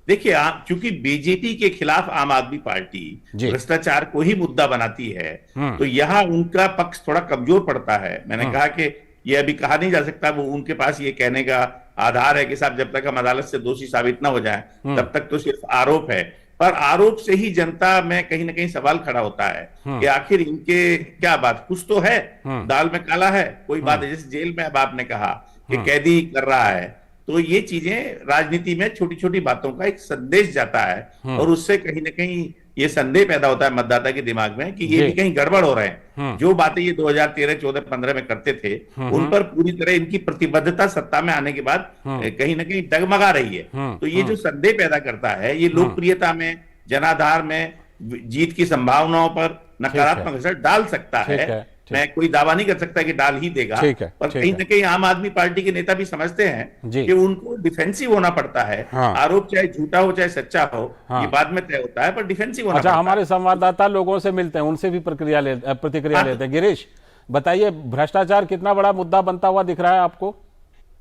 देखिए, चूंकि बीजेपी के खिलाफ आम आदमी पार्टी भ्रष्टाचार को ही मुद्दा बनाती है, तो यहाँ उनका पक्ष थोड़ा कमजोर पड़ता है। मैंने कहा कि ये अभी कहा नहीं जा सकता, वो उनके पास ये कहने का आधार है कि साहब जब तक हम अदालत से दोषी साबित ना हो जाए तब तक तो सिर्फ आरोप है, पर आरोप से ही जनता में कहीं ना कहीं सवाल खड़ा होता है कि आखिर इनके क्या बात, कुछ तो है, दाल में काला है, कोई बात है। जैसे जेल में अब आपने कहा कि कैदी कर रहा है, तो ये चीजें राजनीति में छोटी छोटी बातों का एक संदेश जाता है, और उससे कहीं ना कहीं ये संदेह पैदा होता है मतदाता के दिमाग में कि ये भी कहीं गड़बड़ हो रहे हैं। जो बातें ये 2013, 14, 15 में करते थे, उन पर पूरी तरह इनकी प्रतिबद्धता सत्ता में आने के बाद कहीं ना कहीं डगमगा रही है। तो ये जो संदेह पैदा करता है, ये लोकप्रियता में, जनाधार में, जीत की संभावनाओं पर नकारात्मक असर डाल सकता है। मैं कोई दावा नहीं कर सकता कि डाल ही देगा, पर कहीं ना कहीं आम आदमी पार्टी के नेता भी समझते हैं कि उनको डिफेंसिव होना पड़ता है। आरोप चाहे झूठा हो चाहे सच्चा हो, ये बाद में तय होता है, पर डिफेंसिव होना पड़ता है। हमारे संवाददाता लोगों से मिलते हैं, उनसे भी प्रतिक्रिया लेते हैं। गिरीश, बताइए, भ्रष्टाचार कितना बड़ा मुद्दा बनता हुआ दिख रहा है आपको?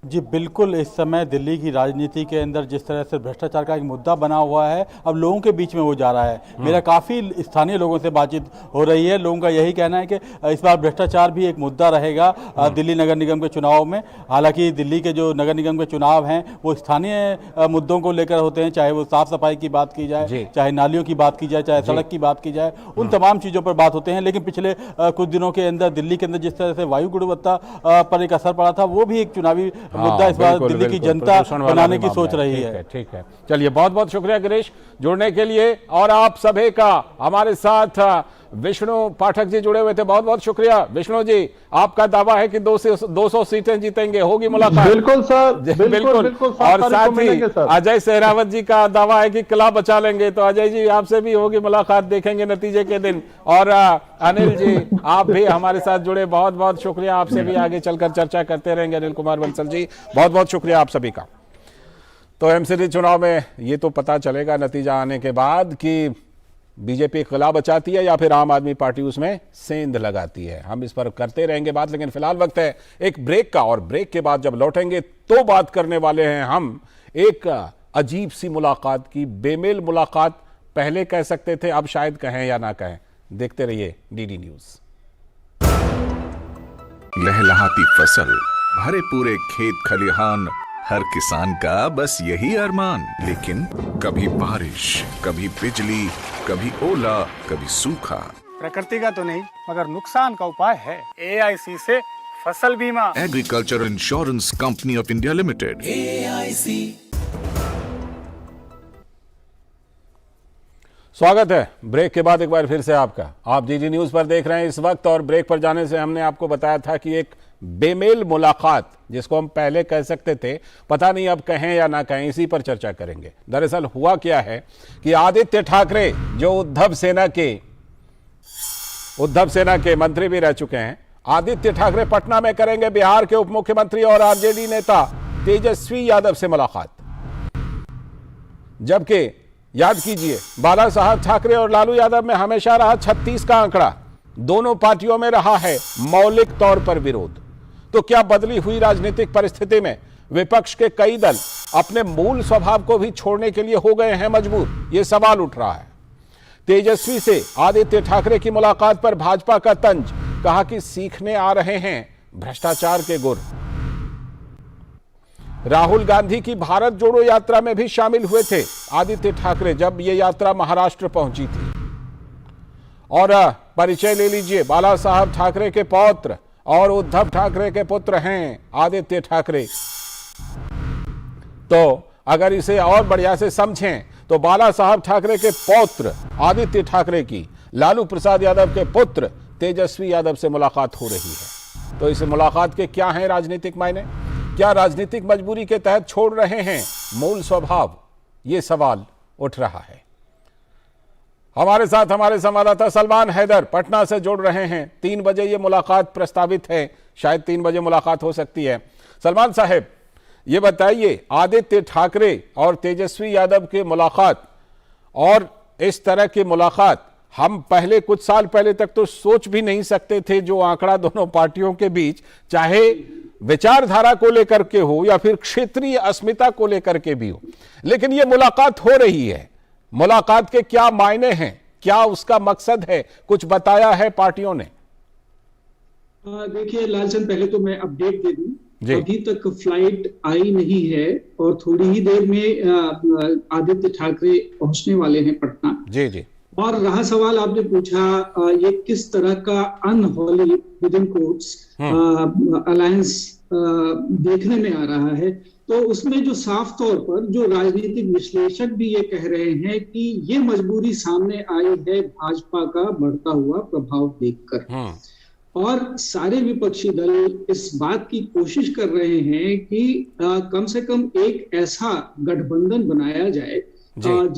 जी बिल्कुल, इस समय दिल्ली की राजनीति के अंदर जिस तरह से भ्रष्टाचार का एक मुद्दा बना हुआ है, अब लोगों के बीच में वो जा रहा है। मेरा काफ़ी स्थानीय लोगों से बातचीत हो रही है, लोगों का यही कहना है कि इस बार भ्रष्टाचार भी एक मुद्दा रहेगा दिल्ली नगर निगम के चुनाव में। हालांकि दिल्ली के जो नगर निगम के चुनाव हैं वो स्थानीय मुद्दों को लेकर होते हैं, चाहे वो साफ सफाई की बात की जाए, चाहे नालियों की बात की जाए, चाहे सड़क की बात की जाए, उन तमाम चीज़ों पर बात होते हैं। लेकिन पिछले कुछ दिनों के अंदर दिल्ली के अंदर जिस तरह से वायु गुणवत्ता पर एक असर पड़ा था, वो भी एक चुनावी मुद्दा इस बार दिल्ली की जनता बनाने की सोच रही है। ठीक है, चलिए बहुत बहुत शुक्रिया गिरीश जुड़ने के लिए, और आप सभी का हमारे साथ विष्णु पाठक जी जुड़े हुए थे, बहुत बहुत शुक्रिया। विष्णु जी, आपका दावा है कि 200 सीटें जीतेंगे, होगी मुलाकात? बिल्कुल सर, बिल्कुल। और साथ ही अजय सहरावत जी का दावा है कि किला बचा लेंगे, तो अजय जी आपसे भी होगी मुलाकात, देखेंगे नतीजे के दिन। और अनिल जी, आप भी हमारे साथ जुड़े, बहुत बहुत शुक्रिया, आपसे भी आगे चलकर चर्चा करते रहेंगे। अनिल कुमार बंसल जी, बहुत बहुत शुक्रिया आप सभी का। तो एमसीडी चुनाव में ये तो पता चलेगा नतीजा आने के बाद कि बीजेपी किला बचाती है या फिर आम आदमी पार्टी उसमें सेंध लगाती है। हम इस पर करते रहेंगे बात, लेकिन फिलहाल वक्त है एक ब्रेक का, और ब्रेक के बाद जब लौटेंगे तो बात करने वाले हैं हम एक अजीब सी मुलाकात की। बेमेल मुलाकात पहले कह सकते थे, अब शायद कहें या ना कहें। देखते रहिए डीडी न्यूज। लहलहाती फसल, भरे पूरे खेत खलिहान, हर किसान का बस यही अरमान। लेकिन कभी बारिश, कभी बिजली, कभी ओला, कभी सूखा। प्रकृति का तो नहीं, मगर नुकसान का उपाय है। AIC से फसल बीमा। Agriculture insurance company of India limited, AIC। स्वागत है ब्रेक के बाद एक बार फिर से आपका। आप डीडी न्यूज पर देख रहे हैं इस वक्त, और ब्रेक पर जाने से हमने आपको बताया था कि एक बेमेल मुलाकात, जिसको हम पहले कह सकते थे, पता नहीं अब कहें या ना कहें, इसी पर चर्चा करेंगे। दरअसल हुआ क्या है कि आदित्य ठाकरे, जो उद्धव सेना के मंत्री भी रह चुके हैं, आदित्य ठाकरे पटना में करेंगे बिहार के उप मुख्यमंत्री और आरजेडी नेता तेजस्वी यादव से मुलाकात। जबकि याद कीजिए, बाला साहब ठाकरे और लालू यादव में हमेशा रहा 36 का आंकड़ा, दोनों पार्टियों में रहा है मौलिक तौर पर विरोध। तो क्या बदली हुई राजनीतिक परिस्थिति में विपक्ष के कई दल अपने मूल स्वभाव को भी छोड़ने के लिए हो गए हैं मजबूर? यह सवाल उठ रहा है। तेजस्वी से आदित्य ठाकरे की मुलाकात पर भाजपा का तंज, कहा कि सीखने आ रहे हैं भ्रष्टाचार के गुर। राहुल गांधी की भारत जोड़ो यात्रा में भी शामिल हुए थे आदित्य ठाकरे, जब यह यात्रा महाराष्ट्र पहुंची थी। और परिचय ले लीजिए, बाला साहब ठाकरे के पौत्र और उद्धव ठाकरे के पुत्र हैं आदित्य ठाकरे। तो अगर इसे और बढ़िया से समझें तो बाला साहब ठाकरे के पौत्र आदित्य ठाकरे की लालू प्रसाद यादव के पुत्र तेजस्वी यादव से मुलाकात हो रही है। तो इस मुलाकात के क्या हैं राजनीतिक मायने? क्या राजनीतिक मजबूरी के तहत छोड़ रहे हैं मूल स्वभाव? ये सवाल उठ रहा है। हमारे साथ हमारे संवाददाता सलमान हैदर पटना से जुड़ रहे हैं। 3 बजे ये मुलाकात प्रस्तावित है, शायद 3 बजे मुलाकात हो सकती है। सलमान साहब, ये बताइए, आदित्य ठाकरे और तेजस्वी यादव की मुलाकात, और इस तरह की मुलाकात हम पहले कुछ साल पहले तक तो सोच भी नहीं सकते थे। जो आंकड़ा दोनों पार्टियों के बीच, चाहे विचारधारा को लेकर के हो या फिर क्षेत्रीय अस्मिता को लेकर के भी हो, लेकिन ये मुलाकात हो रही है। मुलाकात के क्या मायने हैं, क्या उसका मकसद है, कुछ बताया है पार्टियों ने? देखिए लालचंद, पहले तो मैं अपडेट दे दूं, अभी तक फ्लाइट आई नहीं है और थोड़ी ही देर में आदित्य ठाकरे पहुंचने वाले हैं पटना। जी। और रहा सवाल आपने पूछा, ये किस तरह का अनहोली विदिन कोट्स अलायंस देखने में आ रहा है, तो उसमें जो साफ तौर पर जो राजनीतिक विश्लेषक भी ये कह रहे हैं कि ये मजबूरी सामने आई है भाजपा का बढ़ता हुआ प्रभाव देखकर। और सारे विपक्षी दल इस बात की कोशिश कर रहे हैं कि कम से कम एक ऐसा गठबंधन बनाया जाए जो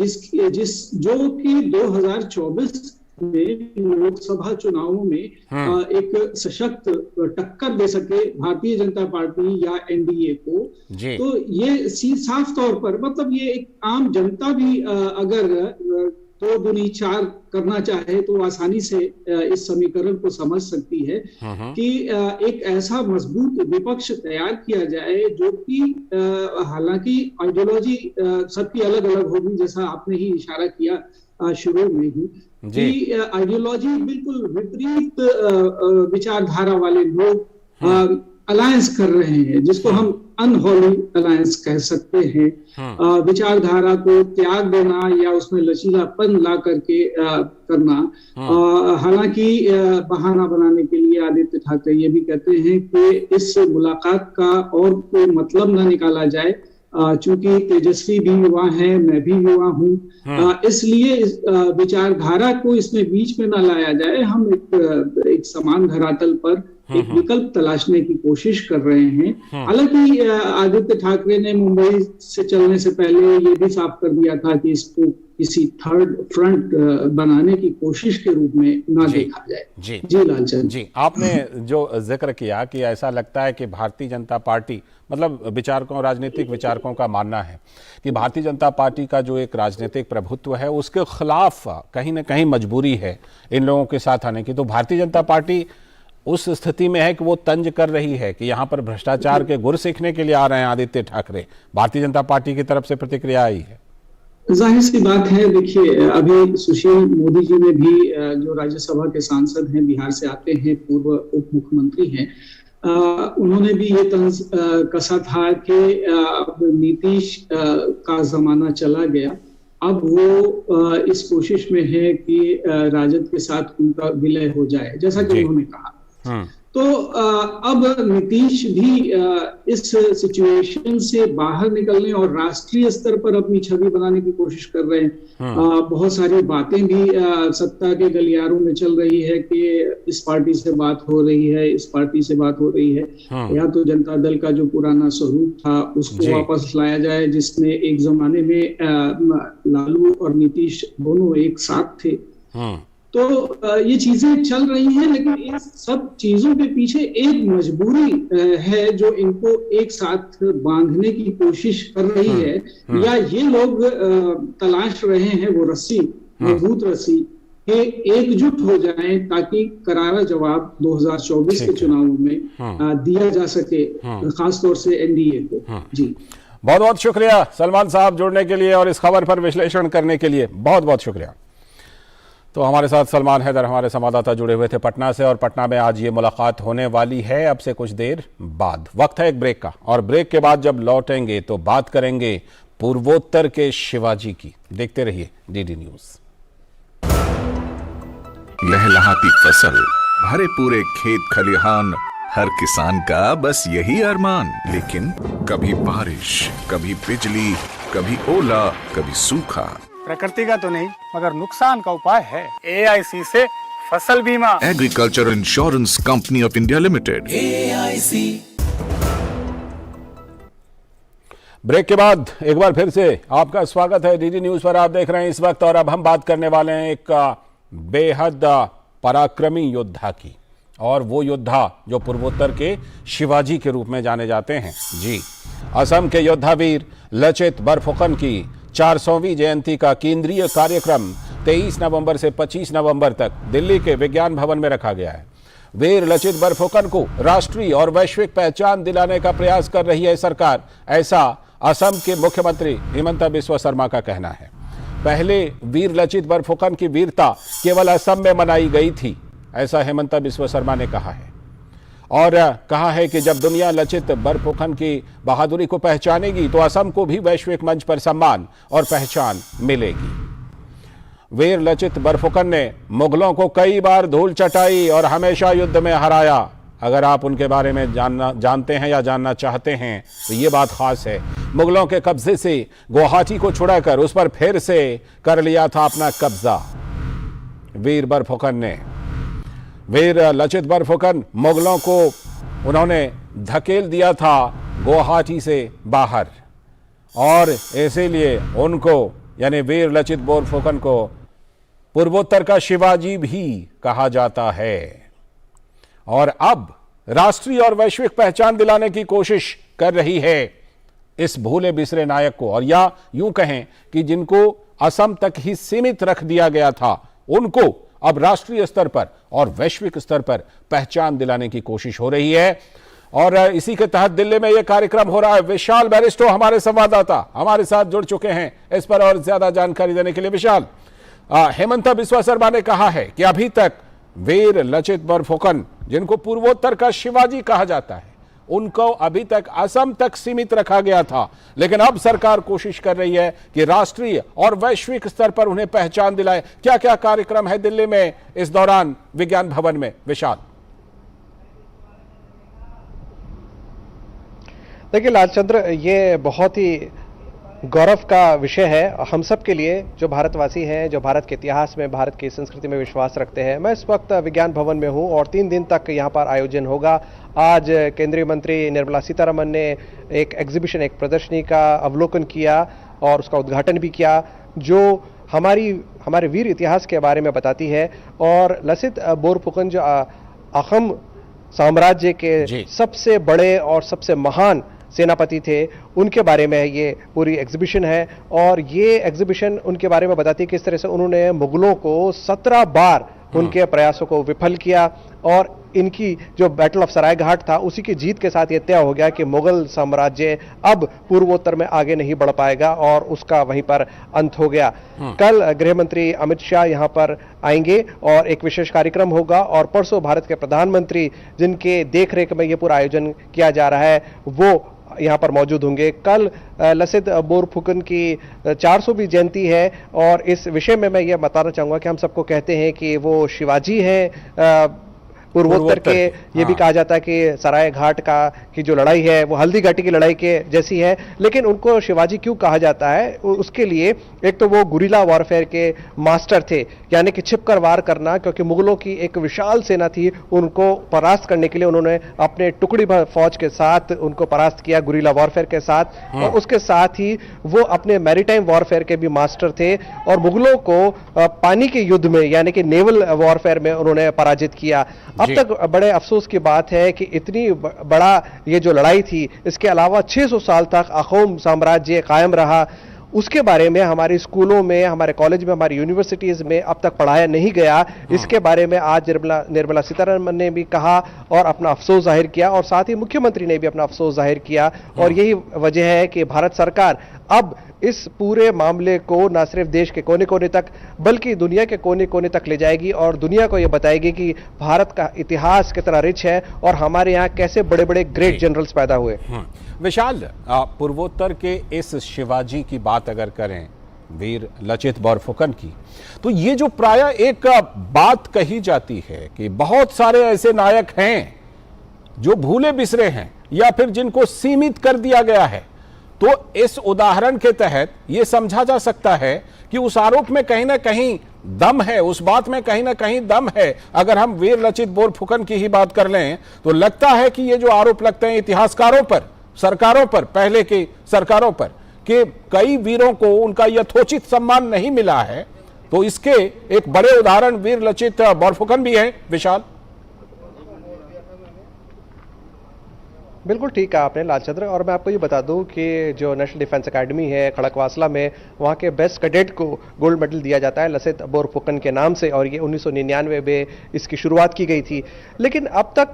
कि 2024 में लोकसभा चुनावों में एक सशक्त टक्कर दे सके भारतीय जनता पार्टी या एनडीए को। तो ये साफ तौर पर, मतलब ये एक आम जनता भी अगर 2 दूनी 4 करना चाहे तो आसानी से इस समीकरण को समझ सकती है कि एक ऐसा मजबूत विपक्ष तैयार किया जाए जो कि हालांकि आइडियोलॉजी सबकी अलग अलग होगी, जैसा आपने ही इशारा किया शुरू में ही कि आइडियोलॉजी बिल्कुल विपरीत विचारधारा वाले लोग अलायंस कर रहे हैं, जिसको हम अनहोली अलायंस कह सकते हैं। विचारधारा को त्याग देना या उसमें लचीलापन ला करके करना। हालांकि बहाना बनाने के लिए आदित्य ठाकरे ये भी कहते हैं कि इस मुलाकात का और कोई मतलब न निकाला जाए, चूंकि तेजस्वी भी युवा है, मैं भी युवा हूँ, इसलिए विचारधारा को इसमें बीच में न लाया जाए। हम एक समान धरातल पर एक विकल्प तलाशने की कोशिश कर रहे हैं। हालांकि आदित्य ठाकरे ने मुंबई से चलने से पहले ये भी साफ कर दिया था कि इसको किसी थर्ड फ्रंट बनाने की कोशिश के रूप में ना देखा जाए। जी लालचंद जी, आपने जो जिक्र किया कि ऐसा लगता है कि भारतीय जनता पार्टी, मतलब विचारकों, राजनीतिक विचारकों का मानना है कि भारतीय जनता पार्टी का जो एक राजनीतिक प्रभुत्व है उसके खिलाफ कहीं ना कहीं मजबूरी है इन लोगों के साथ आने की। तो भारतीय जनता पार्टी उस स्थिति में है कि वो तंज कर रही है कि यहाँ पर भ्रष्टाचार के गुर सीखने के लिए आ रहे हैं आदित्य ठाकरे। भारतीय जनता पार्टी की तरफ से प्रतिक्रिया आई है। जाहिर सी बात है, देखिए अभी सुशील मोदी जी ने भी, जो राज्यसभा के सांसद हैं, बिहार से आते हैं, पूर्व उप मुख्यमंत्री हैं, उन्होंने भी ये तंज कसा था कि नीतीश का जमाना चला गया, अब वो इस कोशिश में है कि राजद के साथ उनका विलय हो जाए, जैसा कि उन्होंने कहा। तो अब नीतीश भी इस सिचुएशन से बाहर निकलने और राष्ट्रीय स्तर पर अपनी छवि बनाने की कोशिश कर रहे हैं। बहुत सारी बातें भी सत्ता के गलियारों में चल रही है कि इस पार्टी से बात हो रही है, इस पार्टी से बात हो रही है, या तो जनता दल का जो पुराना स्वरूप था उसको वापस लाया जाए, जिसमें एक जमाने में लालू और नीतीश दोनों एक साथ थे। तो ये चीजें चल रही हैं, लेकिन इन सब चीजों के पीछे एक मजबूरी है जो इनको एक साथ बांधने की कोशिश कर रही है, या ये लोग तलाश रहे हैं वो रस्सी, मजबूत रस्सी, कि एकजुट हो जाएं ताकि करारा जवाब 2024 के चुनावों में दिया जा सके, खासतौर से एनडीए को। जी बहुत बहुत शुक्रिया सलमान साहब जुड़ने के लिए और इस खबर पर विश्लेषण करने के लिए बहुत बहुत शुक्रिया। तो हमारे साथ सलमान हैदर, हमारे संवाददाता, जुड़े हुए थे पटना से, और पटना में आज ये मुलाकात होने वाली है अब से कुछ देर बाद। वक्त है एक ब्रेक का, और ब्रेक के बाद जब लौटेंगे तो बात करेंगे पूर्वोत्तर के शिवाजी की। देखते रहिए डीडी न्यूज। लहलहाती फसल, भरे पूरे खेत खलिहान, हर किसान का बस यही अरमान। लेकिन कभी बारिश, कभी बिजली, कभी ओला, कभी सूखा। प्रकृति का तो नहीं, मगर नुकसान का उपाय है। AIC से फसल बीमा। Agriculture insurance company of India limited, AIC। Break के बाद एक बार फिर से आपका स्वागत है डीडी न्यूज पर। आप देख रहे हैं इस वक्त, और अब हम बात करने वाले हैं एक बेहद पराक्रमी योद्धा की, और वो योद्धा जो पूर्वोत्तर के शिवाजी के रूप में जाने जाते हैं। जी, असम के योद्धा वीर लचित बरफुकन की 400वीं जयंती का केंद्रीय कार्यक्रम 23 नवंबर से 25 नवंबर तक दिल्ली के विज्ञान भवन में रखा गया है। वीर लचित बरफुकन को राष्ट्रीय और वैश्विक पहचान दिलाने का प्रयास कर रही है सरकार, ऐसा असम के मुख्यमंत्री हिमंता बिस्वा शर्मा का कहना है। पहले वीर लचित बरफुकन की वीरता केवल असम में मनाई गई थी, ऐसा हिमंता बिस्वा शर्मा ने कहा है, और कहा है कि जब दुनिया लचित बरफुकन की बहादुरी को पहचानेगी तो असम को भी वैश्विक मंच पर सम्मान और पहचान मिलेगी। वीर लचित बरफुकन ने मुगलों को कई बार धूल चटाई और हमेशा युद्ध में हराया। अगर आप उनके बारे में जानते हैं या जानना चाहते हैं तो ये बात खास है, मुगलों के कब्जे से गुवाहाटी को छुड़ाकर उस पर फिर से कर लिया था अपना कब्जा वीर बरफुकन ने। वीर लचित बरफुकन मुगलों को उन्होंने धकेल दिया था गुवाहाटी से बाहर, और इसीलिए उनको, यानी वीर लचित बरफुकन को, पूर्वोत्तर का शिवाजी भी कहा जाता है। और अब राष्ट्रीय और वैश्विक पहचान दिलाने की कोशिश कर रही है इस भूले बिसरे नायक को, और या यूं कहें कि जिनको असम तक ही सीमित रख दिया गया था, उनको अब राष्ट्रीय स्तर पर और वैश्विक स्तर पर पहचान दिलाने की कोशिश हो रही है। और इसी के तहत दिल्ली में यह कार्यक्रम हो रहा है। विशाल बैरिस्टो हमारे संवाददाता हमारे साथ जुड़ चुके हैं इस पर और ज्यादा जानकारी देने के लिए। विशाल, हेमंता बिस्वा शर्मा ने कहा है कि अभी तक वीर लचित बोरफुकन, जिनको पूर्वोत्तर का शिवाजी कहा जाता है, उनको अभी तक असम तक सीमित रखा गया था, लेकिन अब सरकार कोशिश कर रही है कि राष्ट्रीय और वैश्विक स्तर पर उन्हें पहचान दिलाए। क्या क्या कार्यक्रम है दिल्ली में इस दौरान विज्ञान भवन में? विशाल, देखिए लालचंद्र, ये बहुत ही गौरव का विषय है हम सब के लिए, जो भारतवासी हैं, जो भारत के इतिहास में, भारत की संस्कृति में विश्वास रखते हैं। मैं इस वक्त विज्ञान भवन में हूं और 3 दिन तक यहां पर आयोजन होगा। आज केंद्रीय मंत्री निर्मला सीतारमण ने एक एग्जीबिशन, एक प्रदर्शनी का अवलोकन किया और उसका उद्घाटन भी किया, जो हमारे वीर इतिहास के बारे में बताती है। और लचित बोरफुकन जो अहोम साम्राज्य के सबसे बड़े और सबसे महान सेनापति थे, उनके बारे में ये पूरी एग्जीबिशन है। और ये एग्जीबिशन उनके बारे में बताती है किस तरह से उन्होंने मुगलों को 17 बार उनके प्रयासों को विफल किया और इनकी जो बैटल ऑफ सरायघाट था, उसी की जीत के साथ ये तय हो गया कि मुगल साम्राज्य अब पूर्वोत्तर में आगे नहीं बढ़ पाएगा और उसका वहीं पर अंत हो गया। कल गृह मंत्री अमित शाह यहाँ पर आएंगे और एक विशेष कार्यक्रम होगा और परसों भारत के प्रधानमंत्री, जिनके देखरेख में ये पूरा आयोजन किया जा रहा है, वो यहाँ पर मौजूद होंगे। कल लचित बोरफुकन की 400वीं जयंती है और इस विषय में मैं ये बताना चाहूंगा कि हम सबको कहते हैं कि वो शिवाजी हैं पूर्वोत्तर के। ये भी कहा जाता है कि सराय घाट की जो लड़ाई है वो हल्दी घाटी की लड़ाई के जैसी है। लेकिन उनको शिवाजी क्यों कहा जाता है? उसके लिए एक तो वो गुरिल्ला वॉरफेयर के मास्टर थे, यानी कि छिपकर वार करना, क्योंकि मुगलों की एक विशाल सेना थी, उनको परास्त करने के लिए उन्होंने अपने टुकड़ी भर फौज के साथ उनको परास्त किया, गुरिल्ला वॉरफेयर के साथ। और उसके साथ ही वो अपने मैरीटाइम वॉरफेयर के भी मास्टर थे और मुगलों को पानी के युद्ध में, यानी कि नेवल वॉरफेयर में उन्होंने पराजित किया। अब तक बड़े अफसोस की बात है कि इतनी बड़ा ये जो लड़ाई थी, इसके अलावा 600 साल तक अहोम साम्राज्य कायम रहा, उसके बारे में हमारे स्कूलों में, हमारे कॉलेज में, हमारी यूनिवर्सिटीज में अब तक पढ़ाया नहीं गया। इसके बारे में आज निर्मला सीतारमण ने भी कहा और अपना अफसोस जाहिर किया और साथ ही मुख्यमंत्री ने भी अपना अफसोस जाहिर किया। और यही वजह है कि भारत सरकार अब इस पूरे मामले को न सिर्फ देश के कोने कोने तक बल्कि दुनिया के कोने कोने तक ले जाएगी और दुनिया को यह बताएगी कि भारत का इतिहास कितना रिच है और हमारे यहाँ कैसे बड़े बड़े ग्रेट जनरल्स पैदा हुए। विशाल, पूर्वोत्तर के इस शिवाजी की बात अगर करें, वीर लचित बोरफुकन की, तो ये जो प्राय एक बात कही जाती है कि बहुत सारे ऐसे नायक हैं जो भूले बिसरे हैं या फिर जिनको सीमित कर दिया गया है, तो इस उदाहरण के तहत यह समझा जा सकता है कि उस आरोप में कहीं ना कहीं दम है, उस बात में कहीं ना कहीं दम है। अगर हम वीर लचित बोरफुकन की ही बात कर लें तो लगता है कि ये जो आरोप लगते हैं इतिहासकारों पर, सरकारों पर, पहले की सरकारों पर, कि कई वीरों को उनका यथोचित सम्मान नहीं मिला है, तो इसके एक बड़े उदाहरण वीर लचित बोरफुकन भी है। विशाल, बिल्कुल ठीक कहा आपने लालचंद्र। और मैं आपको ये बता दूं कि जो नेशनल डिफेंस एकेडमी है खड़कवासला में, वहाँ के बेस्ट कैडेट को गोल्ड मेडल दिया जाता है लचित बोरफुकन के नाम से और ये 1999 में इसकी शुरुआत की गई थी। लेकिन अब तक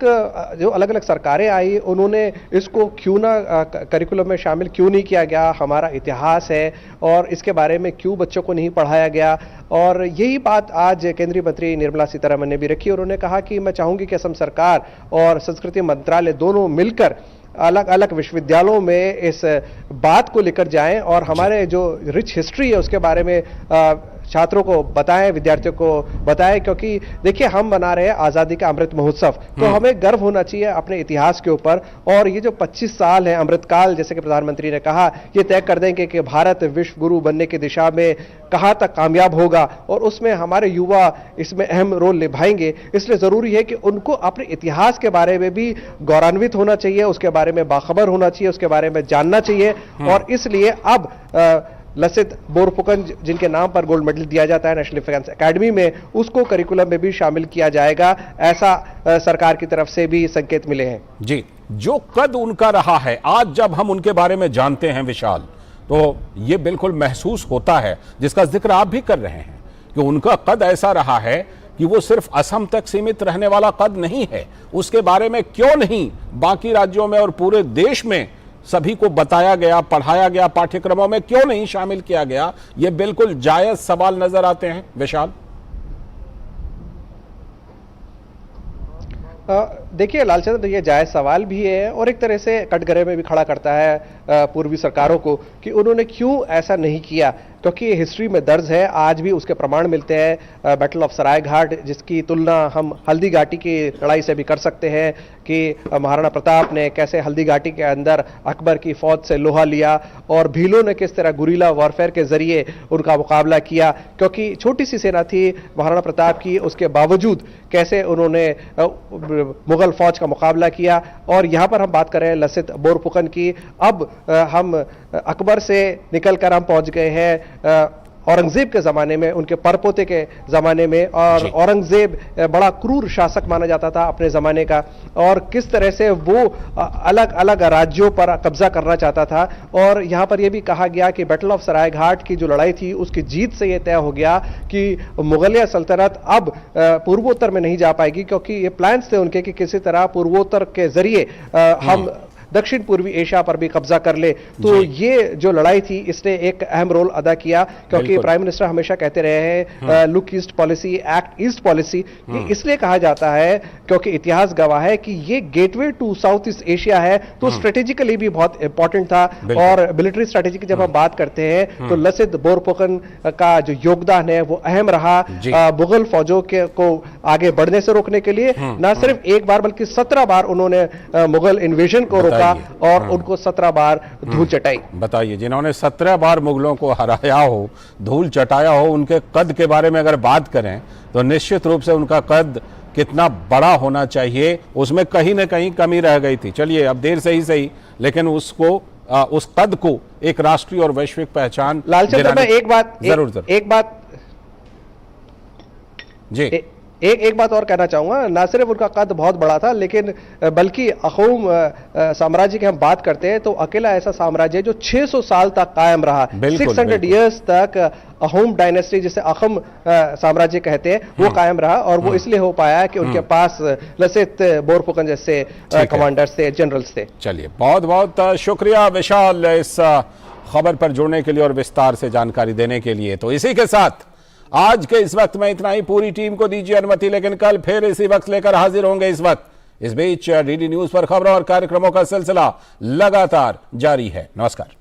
जो अलग अलग सरकारें आई, उन्होंने इसको क्यों ना करिकुलम में शामिल क्यों नहीं किया गया? हमारा इतिहास है और इसके बारे में क्यों बच्चों को नहीं पढ़ाया गया? और यही बात आज केंद्रीय मंत्री निर्मला सीतारमण ने भी रखी। उन्होंने कहा कि मैं चाहूंगी कि असम सरकार और संस्कृति मंत्रालय दोनों मिलकर अलग अलग विश्वविद्यालयों में इस बात को लेकर जाएं और हमारे जो रिच हिस्ट्री है उसके बारे में छात्रों को बताएं, विद्यार्थियों को बताएं। क्योंकि देखिए, हम मना रहे हैं आजादी का अमृत महोत्सव, तो हमें गर्व होना चाहिए अपने इतिहास के ऊपर। और ये जो 25 साल है अमृतकाल, जैसे कि प्रधानमंत्री ने कहा, ये तय कर देंगे कि भारत विश्व गुरु बनने की दिशा में कहां तक कामयाब होगा और उसमें हमारे युवा इसमें अहम रोल निभाएंगे। इसलिए जरूरी है कि उनको अपने इतिहास के बारे में भी गौरवान्वित होना चाहिए, उसके बारे में बाखबर होना चाहिए, उसके बारे में जानना चाहिए। और इसलिए अब लचित बोरफुकन, जिनके नाम पर गोल्ड मेडल दिया जाता है नेशनल डिफेंस एकेडमी में, उसको करिकुलम में भी शामिल किया जाएगा, ऐसा सरकार की तरफ से भी संकेत मिले हैं। जी, जो कद उनका रहा है, आज जब हम उनके बारे में जानते हैं विशाल, तो ये बिल्कुल महसूस होता है, जिसका जिक्र आप भी कर रहे हैं कि उनका कद ऐसा रहा है कि वो सिर्फ असम तक सीमित रहने वाला कद नहीं है। उसके बारे में क्यों नहीं बाकी राज्यों में और पूरे देश में सभी को बताया गया, पढ़ाया गया, पाठ्यक्रमों में क्यों नहीं शामिल किया गया? ये बिल्कुल जायज सवाल नजर आते हैं। विशाल, देखिए लालचंद्र, ये जायज सवाल भी है और एक तरह से कटघरे में भी खड़ा करता है पूर्वी सरकारों को कि उन्होंने क्यों ऐसा नहीं किया, क्योंकि ये हिस्ट्री में दर्ज है। आज भी उसके प्रमाण मिलते हैं। बैटल ऑफ सराय घाट, जिसकी तुलना हम हल्दी घाटी की लड़ाई से भी कर सकते हैं कि महाराणा प्रताप ने कैसे हल्दी घाटी के अंदर अकबर की फौज से लोहा लिया और भीलों ने किस तरह गुरिल्ला वॉरफेयर के जरिए उनका मुकाबला किया, क्योंकि छोटी सी सेना थी महाराणा प्रताप की, उसके बावजूद कैसे उन्होंने मुगल फौज का मुकाबला किया। और यहाँ पर हम बात कर रहे हैं लसित बोरफुकन की। अब हम अकबर से निकलकर हम पहुंच गए हैं औरंगजेब के जमाने में, उनके परपोते के जमाने में। और औरंगजेब बड़ा क्रूर शासक माना जाता था अपने जमाने का, और किस तरह से वो अलग अलग राज्यों पर कब्जा करना चाहता था। और यहां पर यह भी कहा गया कि बैटल ऑफ सराय घाट की जो लड़ाई थी उसकी जीत से यह तय हो गया कि मुगलिया सल्तनत अब पूर्वोत्तर में नहीं जा पाएगी, क्योंकि ये प्लान्स थे उनके कि किसी तरह पूर्वोत्तर के जरिए हम दक्षिण पूर्वी एशिया पर भी कब्जा कर ले। तो ये जो लड़ाई थी इसने एक अहम रोल अदा किया, क्योंकि प्राइम मिनिस्टर हमेशा कहते रहे हैं look east policy, act east policy. ये इसलिए कहा जाता है क्योंकि इतिहास गवाह है कि ये gateway to south east Asia है, तो स्ट्रेटेजिकली भी बहुत इंपॉर्टेंट था। और मिलिट्री स्ट्रेटेजी की जब हम बात करते हैं तो लसित बोरफुकन का जो योगदान है वो अहम रहा मुगल फौजों को आगे बढ़ने से रोकने के लिए। न सिर्फ एक बार बल्कि 17 बार उन्होंने मुगल इन्वेजन को रोका और उनको 17 बार धूल चटाई। बताइए, जिन्होंने 17 बार मुगलों को हराया हो, धूल चटाया हो, उनके कद के बारे में अगर बात करें तो निश्चित रूप से उनका कद कितना बड़ा होना चाहिए, उसमें कहीं ना कहीं कमी रह गई थी। चलिए, अब देर से ही सही, लेकिन उसको उस कद को एक राष्ट्रीय और वैश्विक पहचान। लालचंद्र, मैं एक बात जी एक बात और कहना चाहूंगा। ना सिर्फ उनका कद बहुत बड़ा था, लेकिन बल्कि अखूम साम्राज्य की हम बात करते हैं तो अकेला ऐसा साम्राज्य है जो 600 साल तक कायम रहा। 600 ईयर्स तक अहोम डायनेस्टी, जिसे अखम साम्राज्य कहते हैं, वो कायम रहा। और वो इसलिए हो पाया कि उनके पास लसित बोरफुकन जैसे कमांडर्स थे, जनरल्स थे। चलिए, बहुत बहुत शुक्रिया विशाल इस खबर पर जुड़ने के लिए और विस्तार से जानकारी देने के लिए। तो इसी के साथ आज के इस वक्त में इतना ही। पूरी टीम को दीजिए अनुमति, लेकिन कल फिर इसी वक्त लेकर हाजिर होंगे। इस वक्त इस बीच डीडी न्यूज पर खबरों और कार्यक्रमों का सिलसिला लगातार जारी है। नमस्कार।